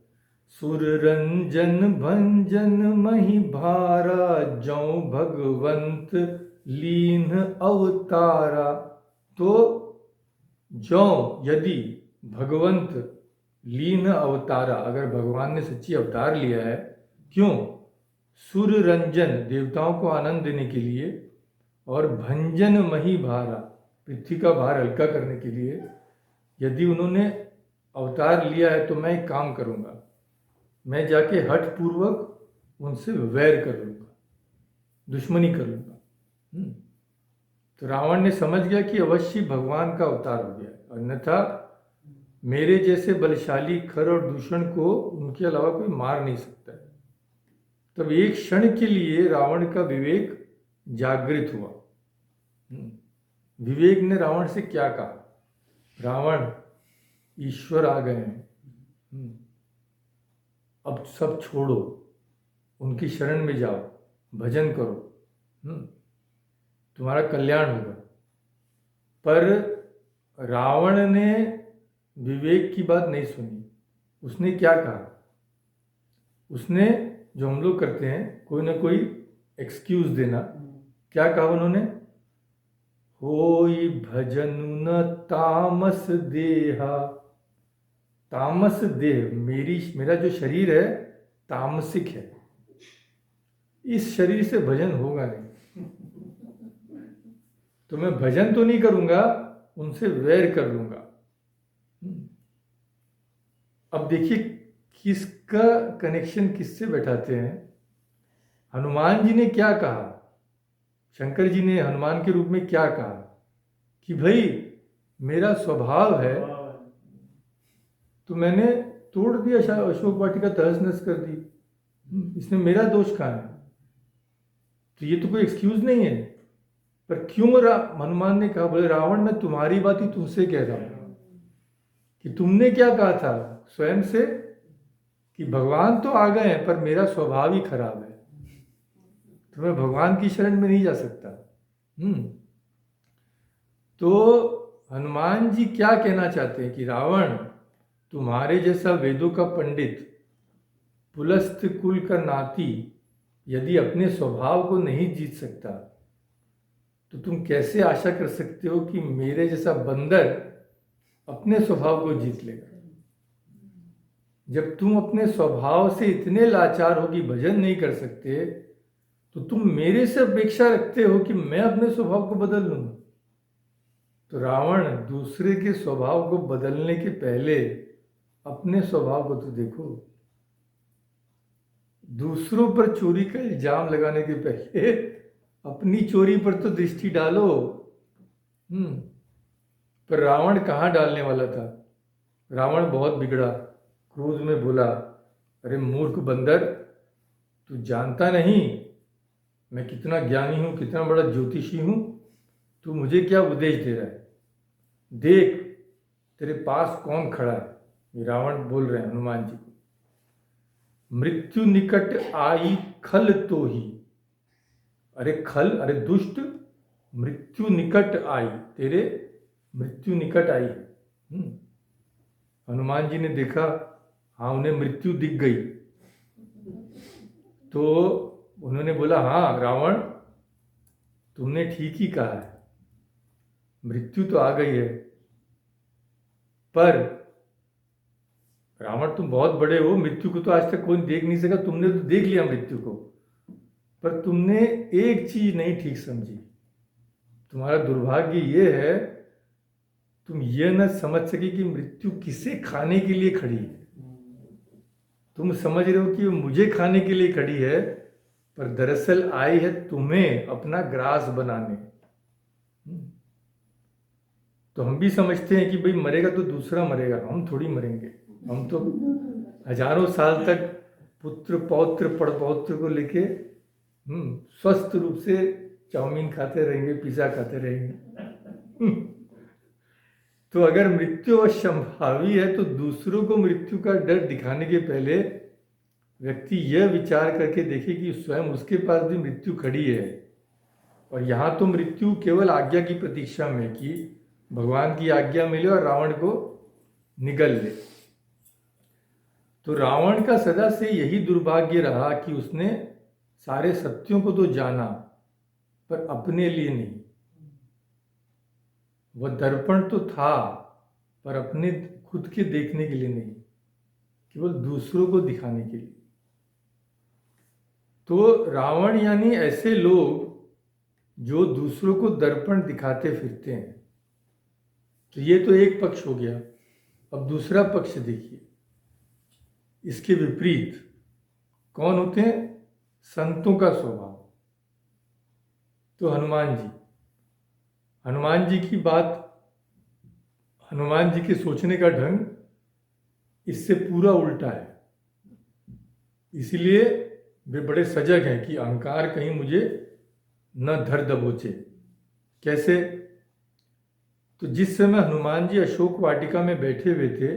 सुररंजन भंजन मही भारा, जौ भगवंत लीन अवतारा। तो जौ यदि भगवंत लीन अवतारा, अगर भगवान ने सच्ची अवतार लिया है, क्यों? सुर रंजन, देवताओं को आनंद देने के लिए, और भंजन मही भारा, पृथ्वी का भार हल्का करने के लिए यदि उन्होंने अवतार लिया है, तो मैं एक काम करूंगा, मैं जाके हठ पूर्वक उनसे वैर कर लूंगा, दुश्मनी कर लूंगा। तो रावण ने समझ गया कि अवश्य भगवान का अवतार हो गया, अन्यथा मेरे जैसे बलशाली खर और दूषण को उनके अलावा कोई मार नहीं सकता है। तब एक क्षण के लिए रावण का विवेक जागृत हुआ। विवेक ने रावण से क्या कहा? रावण, ईश्वर आ गए हैं, अब सब छोड़ो, उनकी शरण में जाओ, भजन करो, तुम्हारा कल्याण होगा। पर रावण ने विवेक की बात नहीं सुनी। उसने क्या कहा? उसने, जो हम लोग करते हैं, कोई ना कोई एक्सक्यूज देना। क्या कहा उन्होंने? होई भजन न तामस देहा, तामस देह, मेरा जो शरीर है तामसिक है, इस शरीर से भजन होगा नहीं, तो मैं भजन तो नहीं करूंगा, उनसे वैर कर लूंगा। अब देखिए किसका कनेक्शन किससे बैठाते हैं। हनुमान जी ने क्या कहा? शंकर जी ने हनुमान के रूप में क्या कहा कि भाई मेरा स्वभाव है, तो मैंने तोड़ दिया, अशोक वाटिका तहस नहस कर दी, इसमें मेरा दोष कहाँ है? तो ये तो कोई एक्सक्यूज नहीं है। पर क्यों हनुमान ने कहा? बोले रावण, मैं तुम्हारी बात ही तुमसे कह रहा हूं कि तुमने क्या कहा था स्वयं से कि भगवान तो आ गए हैं पर मेरा स्वभाव ही खराब है, तो मैं भगवान की शरण में नहीं जा सकता। तो हनुमान जी क्या कहना चाहते हैं कि रावण, तुम्हारे जैसा वेदों का पंडित, पुलस्त्य कुल का नाती यदि अपने स्वभाव को नहीं जीत सकता, तो तुम कैसे आशा कर सकते हो कि मेरे जैसा बंदर अपने स्वभाव को जीत लेगा? जब तुम अपने स्वभाव से इतने लाचार हो कि भजन नहीं कर सकते, तो तुम मेरे से अपेक्षा रखते हो कि मैं अपने स्वभाव को बदल लूंगा? तो रावण दूसरे के स्वभाव को बदलने के पहले अपने स्वभाव को तो देखो। दूसरों पर चोरी का इल्जाम लगाने के पहले अपनी चोरी पर तो दृष्टि डालो। पर रावण कहाँ डालने वाला था? रावण बहुत बिगड़ा, क्रोध में बोला, अरे मूर्ख बंदर, तू जानता नहीं मैं कितना ज्ञानी हूं, कितना बड़ा ज्योतिषी हूं, तू मुझे क्या उपदेश दे रहा है? देख तेरे पास कौन खड़ा है। ये रावण बोल रहे हैं हनुमान जी को। मृत्यु निकट आई खल तो ही, अरे खल, अरे दुष्ट, मृत्यु निकट आई, तेरे मृत्यु निकट आई है। हनुमान जी ने देखा, हाँ उन्हें मृत्यु दिख गई, तो उन्होंने बोला, हाँ रावण तुमने ठीक ही कहा है, मृत्यु तो आ गई है, पर रावण तुम बहुत बड़े हो, मृत्यु को तो आज तक कोई देख नहीं सका, तुमने तो देख लिया मृत्यु को, पर तुमने एक चीज नहीं ठीक समझी। तुम्हारा दुर्भाग्य ये है, तुम ये न समझ सके कि मृत्यु किसे खाने के लिए खड़ी है। तुम समझ रहे हो कि वो मुझे खाने के लिए खड़ी है, पर दरअसल आई है तुम्हें अपना ग्रास बनाने। तो हम भी समझते हैं कि भाई मरेगा तो दूसरा मरेगा, हम थोड़ी मरेंगे। हम तो हजारों साल तक पुत्र पौत्र पड़पौत्र को लेके स्वस्थ रूप से चाउमीन खाते रहेंगे, पिज्जा खाते रहेंगे। तो अगर मृत्यु असंभावी है तो दूसरों को मृत्यु का डर दिखाने के पहले व्यक्ति यह विचार करके देखे कि स्वयं उसके पास भी मृत्यु खड़ी है। और यहाँ तो मृत्यु केवल आज्ञा की प्रतीक्षा में कि भगवान की आज्ञा मिले और रावण को निगल ले। तो रावण का सदा से यही दुर्भाग्य रहा कि उसने सारे सत्यों को तो जाना, पर अपने लिए नहीं। वह दर्पण तो था, पर अपने खुद के देखने के लिए नहीं, केवल दूसरों को दिखाने के लिए। तो रावण यानी ऐसे लोग जो दूसरों को दर्पण दिखाते फिरते हैं। तो ये तो एक पक्ष हो गया। अब दूसरा पक्ष देखिए, इसके विपरीत कौन होते हैं? संतों का स्वभाव। तो हनुमान जी की बात, हनुमान जी के सोचने का ढंग इससे पूरा उल्टा है। इसलिए वे बड़े सजग हैं कि अहंकार कहीं मुझे न धर दबोचे। कैसे? तो जिस समय हनुमान जी अशोक वाटिका में बैठे हुए थे,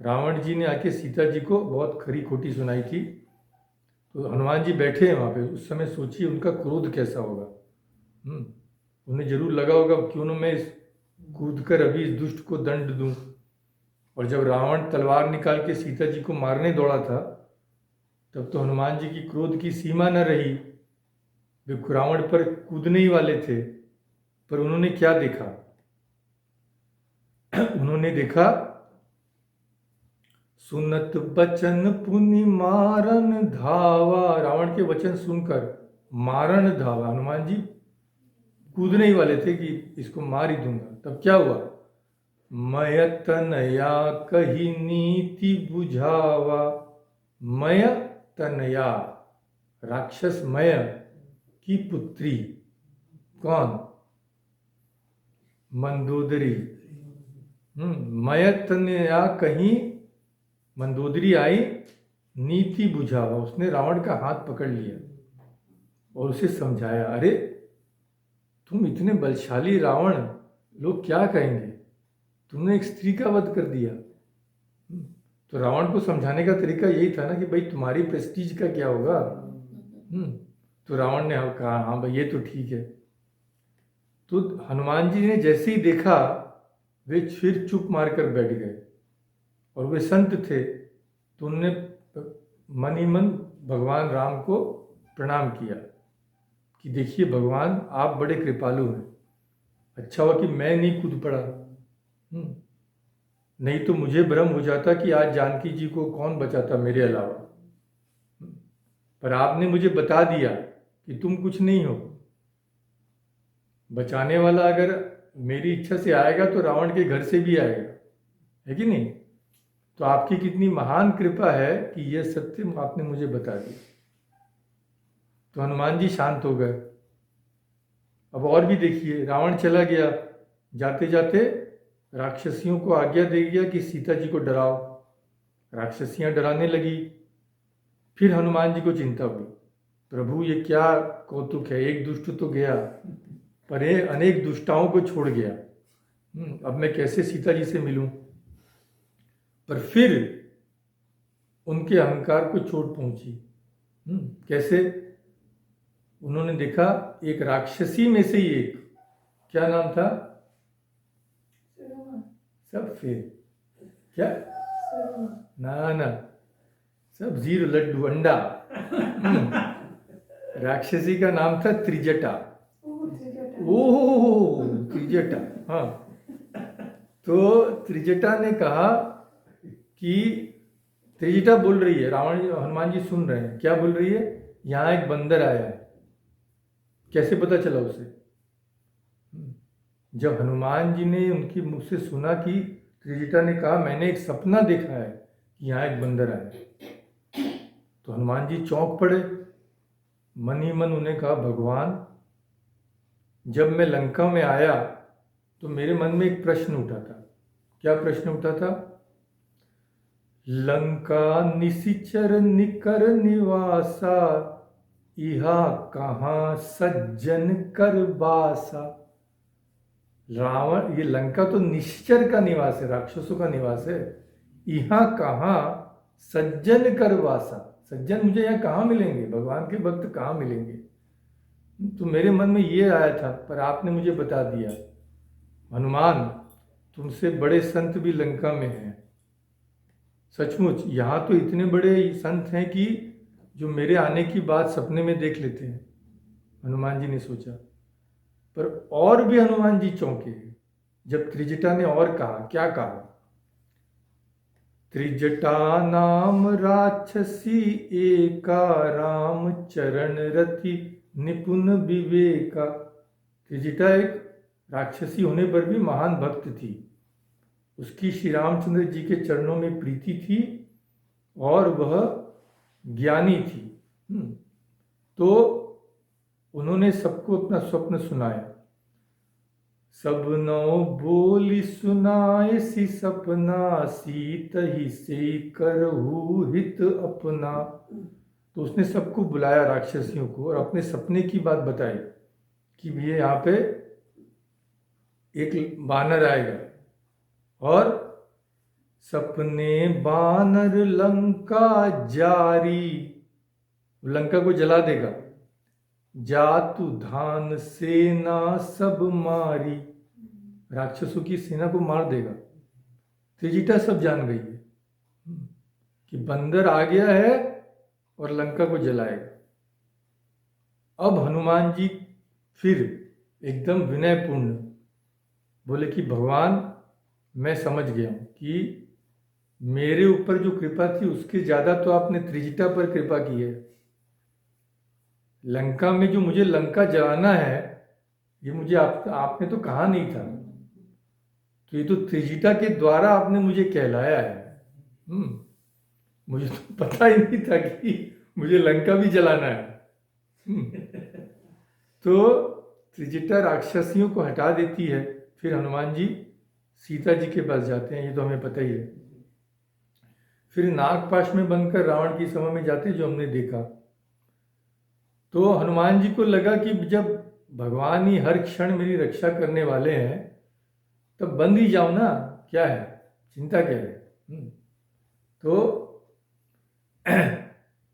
रावण जी ने आके सीता जी को बहुत खरी खोटी सुनाई थी। तो हनुमान जी बैठे हैं वहाँ पे, उस समय सोचिए उनका क्रोध कैसा होगा। उन्हें जरूर लगा होगा क्यों न मैं इस कूद कर अभी इस दुष्ट को दंड दूं। और जब रावण तलवार निकाल के सीता जी को मारने दौड़ा था, तब तो हनुमान जी की क्रोध की सीमा न रही। वे रावण पर कूदने ही वाले थे, पर उन्होंने क्या देखा? उन्होंने देखा, सुनत बचन पुनि मारन धावा। रावण के वचन सुनकर मारन धावा, हनुमान जी कूदने ही वाले थे कि इसको मार ही दूंगा। तब क्या हुआ? मय तनया कही नीति बुझावा। मय तनया, राक्षस मय की पुत्री। कौन? मंदोदरी। मय तनया कहीं मंदोदरी आई, नीति बुझावा। उसने रावण का हाथ पकड़ लिया और उसे समझाया, अरे तुम इतने बलशाली रावण, लोग क्या कहेंगे, तुमने एक स्त्री का वध कर दिया। तो रावण को समझाने का तरीका यही था ना कि भाई तुम्हारी प्रेस्टीज का क्या होगा। तो रावण ने कहा, हाँ भाई ये तो ठीक है। तो हनुमान जी ने जैसे ही देखा, वे फिर चुप मारकर बैठ गए। और वे संत थे, तो उन्होंने मन ही मन भगवान राम को प्रणाम किया कि देखिए भगवान, आप बड़े कृपालु हैं। अच्छा हुआ कि मैं नहीं कूद पड़ा, नहीं तो मुझे भ्रम हो जाता कि आज जानकी जी को कौन बचाता मेरे अलावा। पर आपने मुझे बता दिया कि तुम कुछ नहीं हो। बचाने वाला अगर मेरी इच्छा से आएगा तो रावण के घर से भी आएगा, है कि नहीं? तो आपकी कितनी महान कृपा है कि यह सत्य आपने मुझे बता दिया। तो हनुमान जी शांत हो गए। अब और भी देखिए, रावण चला गया, जाते जाते राक्षसियों को आज्ञा दे गया कि सीता जी को डराओ। राक्षसियां डराने लगी। फिर हनुमान जी को चिंता हुई, प्रभु ये क्या कौतुक है, एक दुष्ट तो गया पर ये अनेक दुष्टाओं को छोड़ गया। अब मैं कैसे सीता जी से मिलूं? पर फिर उनके अहंकार को चोट पहुंची। कैसे? उन्होंने देखा एक राक्षसी में से ही एक, क्या नाम था? सब फिर क्या? ना सब जीरो, लड्डू, अंडा। राक्षसी का नाम था त्रिजटा। ओह, त्रिजटा। हाँ, तो त्रिजटा ने कहा कि त्रिजटा बोल रही है, रावण हनुमान जी सुन रहे हैं, क्या बोल रही है? यहाँ एक बंदर आया है। कैसे पता चला उसे? जब हनुमान जी ने उनके मुख से सुना कि त्रिजटा ने कहा मैंने एक सपना देखा है कि यहाँ एक बंदर आया, तो हनुमान जी चौंक पड़े। मन ही मन उन्हें कहा, भगवान जब मैं लंका में आया तो मेरे मन में एक प्रश्न उठा था। क्या प्रश्न उठा था? लंका निशिचर निकर निवासा, इहा कहाँ सज्जन कर बासा। रावण, ये लंका तो निश्चर का निवास है, राक्षसों का निवास है। यहाँ कहाँ सज्जन कर वासा, सज्जन मुझे यहाँ कहाँ मिलेंगे, भगवान के भक्त कहाँ मिलेंगे? तो मेरे मन में ये आया था, पर आपने मुझे बता दिया। हनुमान, तुमसे बड़े संत भी लंका में हैं। सचमुच यहाँ तो इतने बड़े संत हैं कि जो मेरे आने की बात सपने में देख लेते हैं, हनुमान जी ने सोचा। पर और भी हनुमान जी चौंके जब त्रिजटा ने और कहा। क्या कहा? त्रिजटा नाम राक्षसी एका, राम चरण रति निपुण विवेका। त्रिजटा एक राक्षसी होने पर भी महान भक्त थी। उसकी श्री रामचंद्र जी के चरणों में प्रीति थी और वह ज्ञानी थी। तो उन्होंने सबको अपना स्वप्न सुनाया। सब नौ बोली सुनाए सी सपना, सीत ही से करहु हित अपना। तो उसने सबको बुलाया, राक्षसियों को, और अपने सपने की बात बताई कि ये यहाँ पे एक बानर आएगा और सपने बानर लंका जारी, लंका को जला देगा। जातु धान सेना सब मारी, राक्षसों की सेना को मार देगा। त्रिजटा सब जान गई है कि बंदर आ गया है और लंका को जलाएगा। अब हनुमान जी फिर एकदम विनयपूर्ण बोले कि भगवान, मैं समझ गया हूं कि मेरे ऊपर जो कृपा थी उसके ज्यादा तो आपने त्रिजटा पर कृपा की है। लंका में जो मुझे लंका जलाना है, ये मुझे आपने तो कहा नहीं था। तो ये तो त्रिजटा के द्वारा आपने मुझे कहलाया है। मुझे तो पता ही नहीं था कि मुझे लंका भी जलाना है। तो त्रिजटा राक्षसियों को हटा देती है। फिर हनुमान जी सीता जी के पास जाते हैं, ये तो हमें पता ही है। फिर नागपाश में बनकर रावण की सभा में जाते हैं, जो हमने देखा। तो हनुमान जी को लगा कि जब भगवान ही हर क्षण मेरी रक्षा करने वाले हैं, तब बंद ही जाओ ना, क्या है, चिंता क्या है। तो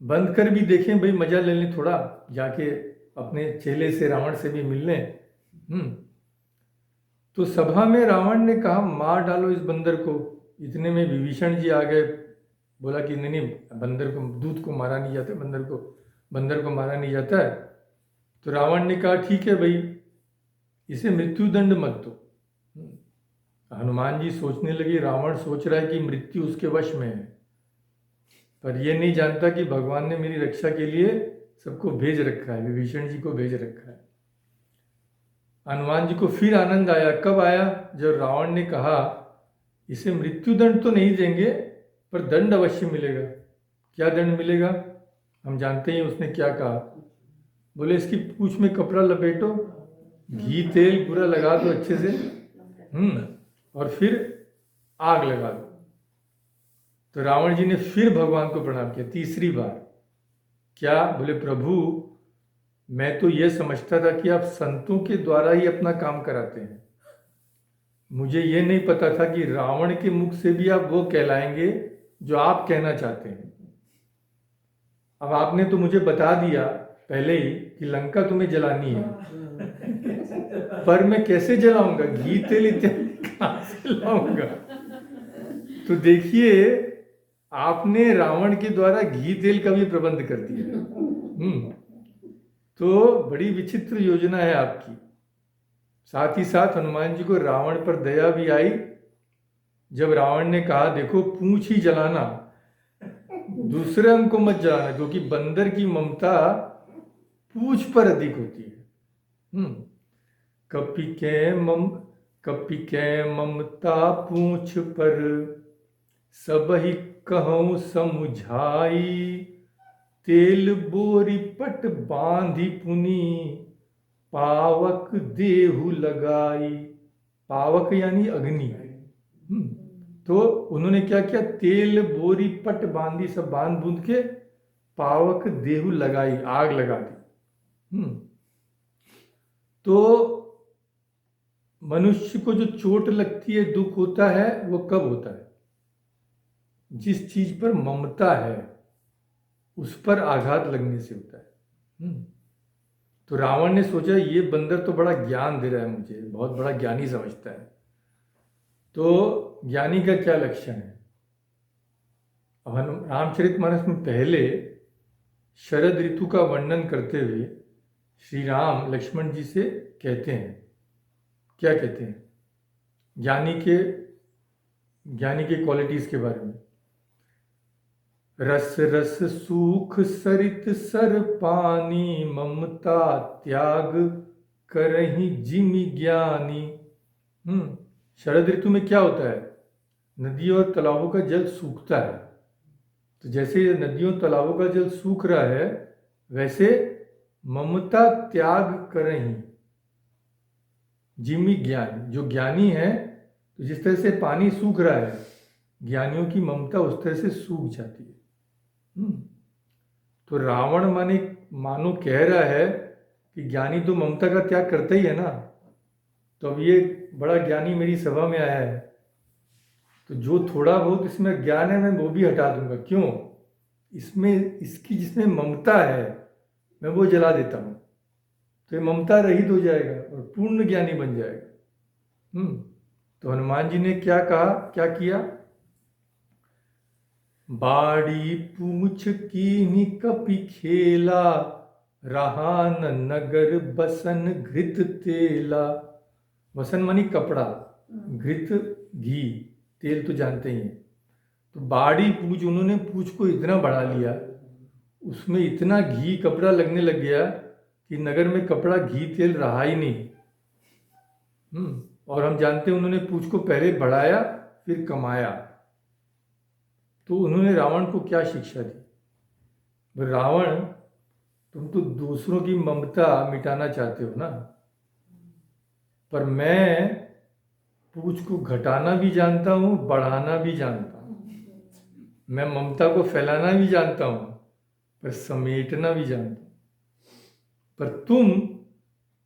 बंद कर भी देखें भाई, मजा ले लें थोड़ा, जाके अपने चेले से रावण से भी मिल लें। तो सभा में रावण ने कहा, मार डालो इस बंदर को। इतने में विभीषण जी आ गए। बोला कि नहीं नहीं, बंदर को, दूध को मारा नहीं जाता, बंदर को मारा नहीं जाता है। तो रावण ने कहा, ठीक है भाई, इसे मृत्युदंड मत दो। हनुमान जी सोचने लगे, रावण सोच रहा है कि मृत्यु उसके वश में है, पर यह नहीं जानता कि भगवान ने मेरी रक्षा के लिए सबको भेज रखा है, विभीषण जी को भेज रखा है। हनुमान जी को फिर आनंद आया। कब आया? जब रावण ने कहा इसे मृत्युदंड तो नहीं देंगे पर दंड अवश्य मिलेगा। क्या दंड मिलेगा? हम जानते हैं उसने क्या कहा। बोले इसकी पूंछ में कपड़ा लपेटो, घी तेल पूरा लगा दो अच्छे से, और फिर आग लगा दो। तो रावण जी ने फिर भगवान को प्रणाम किया तीसरी बार। क्या? बोले प्रभु मैं तो यह समझता था कि आप संतों के द्वारा ही अपना काम कराते हैं, मुझे ये नहीं पता था कि रावण के मुख से भी आप वो कहलाएंगे जो आप कहना चाहते हैं। अब आपने तो मुझे बता दिया पहले ही कि लंका तुम्हें जलानी है, पर मैं कैसे जलाऊंगा? घी तेल इत्यादि कहां से लाऊंगा? तो देखिए आपने रावण के द्वारा घी तेल का भी प्रबंध कर दिया। तो बड़ी विचित्र योजना है आपकी। साथ ही साथ हनुमान जी को रावण पर दया भी आई। जब रावण ने कहा देखो पूंछ ही जलाना, दूसरे अंग को मत जलाना, क्योंकि बंदर की ममता पूंछ पर अधिक होती है। कपि के ममता पूंछ पर, सब ही कहूँ समुझाई, तेल बोरी पट बांधी पुनी, पावक देहु लगाई। पावक यानी अग्नि। तो उन्होंने क्या किया? तेल बोरी पट बांधी, सब बांध बूंद के पावक देहु लगाई, आग लगा दी। तो मनुष्य को जो चोट लगती है, दुख होता है, वो कब होता है? जिस चीज पर ममता है उस पर आघात लगने से होता है। तो रावण ने सोचा ये बंदर तो बड़ा ज्ञान दे रहा है मुझे, बहुत बड़ा ज्ञानी समझता है। तो ज्ञानी का क्या लक्षण है? अब रामचरितमानस में पहले शरद ऋतु का वर्णन करते हुए श्री राम लक्ष्मण जी से कहते हैं, क्या कहते हैं? ज्ञानी के क्वालिटीज के बारे में। रस रस सूख सरित सर पानी, ममता त्याग करहि जिमि ज्ञानी। शरद ऋतु में क्या होता है? नदियों और तालाबों का जल सूखता है। तो जैसे नदियों तालाबों का जल सूख रहा है, वैसे ममता त्याग करहि जिमि ज्ञानी। जो ज्ञानी है, तो जिस तरह से पानी सूख रहा है, ज्ञानियों की ममता उस तरह से सूख जाती है। तो रावण मानो कह रहा है कि ज्ञानी तो ममता का त्याग करता ही है ना, तो अब ये बड़ा ज्ञानी मेरी सभा में आया है, तो जो थोड़ा बहुत इसमें ज्ञान है मैं वो भी हटा दूंगा। क्यों? इसकी जिसमें ममता है मैं वो जला देता हूं, तो ये ममता रहित हो जाएगा और पूर्ण ज्ञानी बन जाएगा। तो हनुमान जी ने क्या कहा, क्या किया? बाड़ी पूछ कीन्ही कपि खेला, रहा न नगर बसन घृत तेला। वसन मानी कपड़ा, घृत घी, तेल तो जानते ही हैं। तो बाड़ी पूछ, उन्होंने पूछ को इतना बढ़ा लिया, उसमें इतना घी कपड़ा लगने लग गया कि नगर में कपड़ा घी तेल रहा ही नहीं। और हम जानते हैं उन्होंने पूछ को पहले बढ़ाया फिर कमाया। तो उन्होंने रावण को क्या शिक्षा दी? रावण, तुम तो दूसरों की ममता मिटाना चाहते हो ना, पर मैं पूछ को घटाना भी जानता हूं, बढ़ाना भी जानता हूं। मैं ममता को फैलाना भी जानता हूं, पर समेटना भी जानता हूं। पर तुम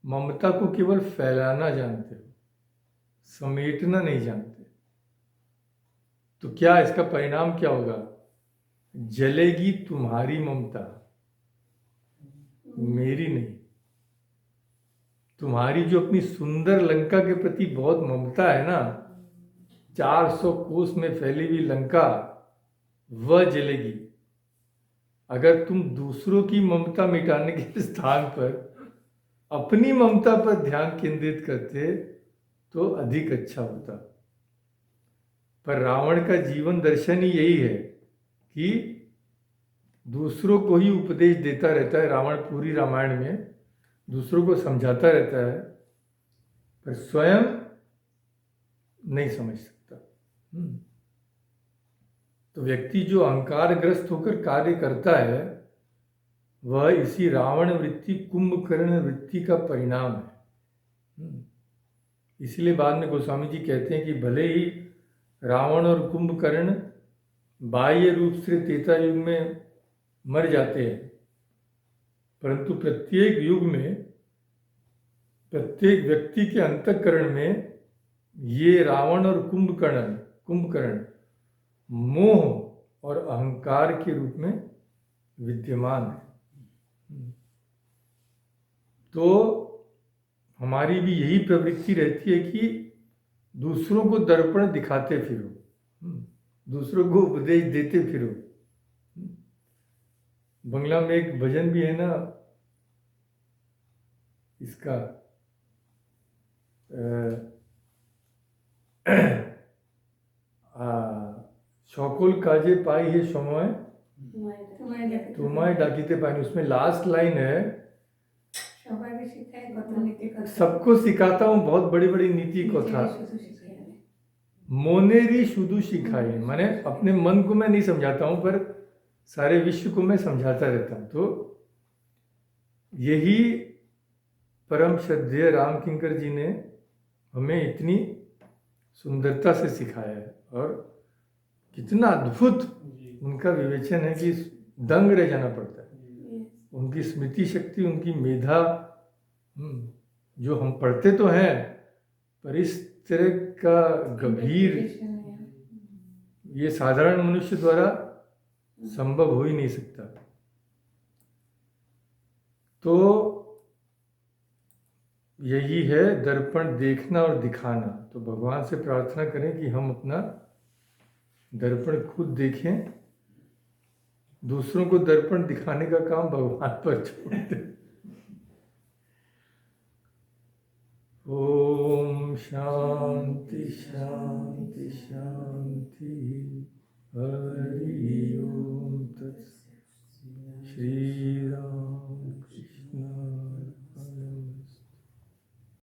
ममता को केवल फैलाना जानते हो, समेटना नहीं जानते। तो क्या इसका परिणाम क्या होगा? जलेगी तुम्हारी ममता, मेरी नहीं। तुम्हारी जो अपनी सुंदर लंका के प्रति बहुत ममता है ना, 400 कोस में फैली हुई लंका, वह जलेगी। अगर तुम दूसरों की ममता मिटाने के स्थान पर अपनी ममता पर ध्यान केंद्रित करते तो अधिक अच्छा होता। पर रावण का जीवन दर्शन ही यही है कि दूसरों को ही उपदेश देता रहता है। रावण पूरी रामायण में दूसरों को समझाता रहता है पर स्वयं नहीं समझ सकता। तो व्यक्ति जो अहंकारग्रस्त होकर कार्य करता है वह इसी रावण वृत्ति कुंभकर्ण वृत्ति का परिणाम है। इसलिए बाद में गोस्वामी जी कहते हैं कि भले ही रावण और कुंभकर्ण बाह्य रूप से त्रेता युग में मर जाते हैं, परंतु प्रत्येक युग में प्रत्येक व्यक्ति के अंतःकरण में ये रावण और कुंभकर्ण मोह और अहंकार के रूप में विद्यमान है। तो हमारी भी यही प्रवृत्ति रहती है कि दूसरों को दर्पण दिखाते फिरो, दूसरों को उपदेश देते फिरो। बंगला में एक भजन भी है ना इसका, সকল কাজে পাই হে সময় তোমায় ডাকিতে পাই। उसमें लास्ट लाइन है, सबको सिखाता हूँ बहुत बड़ी बड़ी नीति को था, मोनेरी शुद्ध सिखाई। माने अपने मन को मैं नहीं समझाता हूँ पर सारे विश्व को मैं समझाता रहता हूँ। तो यही परम श्रद्धेय राम किंकर जी ने हमें इतनी सुंदरता से सिखाया है और कितना अद्भुत उनका विवेचन है कि दंग रह जाना पड़ता है। उनकी स्मृति शक्ति, उनकी मेधा, जो हम पढ़ते तो हैं पर इस तरह का गंभीर ये साधारण मनुष्य द्वारा संभव हो ही नहीं सकता। तो यही है दर्पण देखना और दिखाना। तो भगवान से प्रार्थना करें कि हम अपना दर्पण खुद देखें, दूसरों को दर्पण दिखाने का काम भगवान पर छोड़ दें। ओम शांति शांति।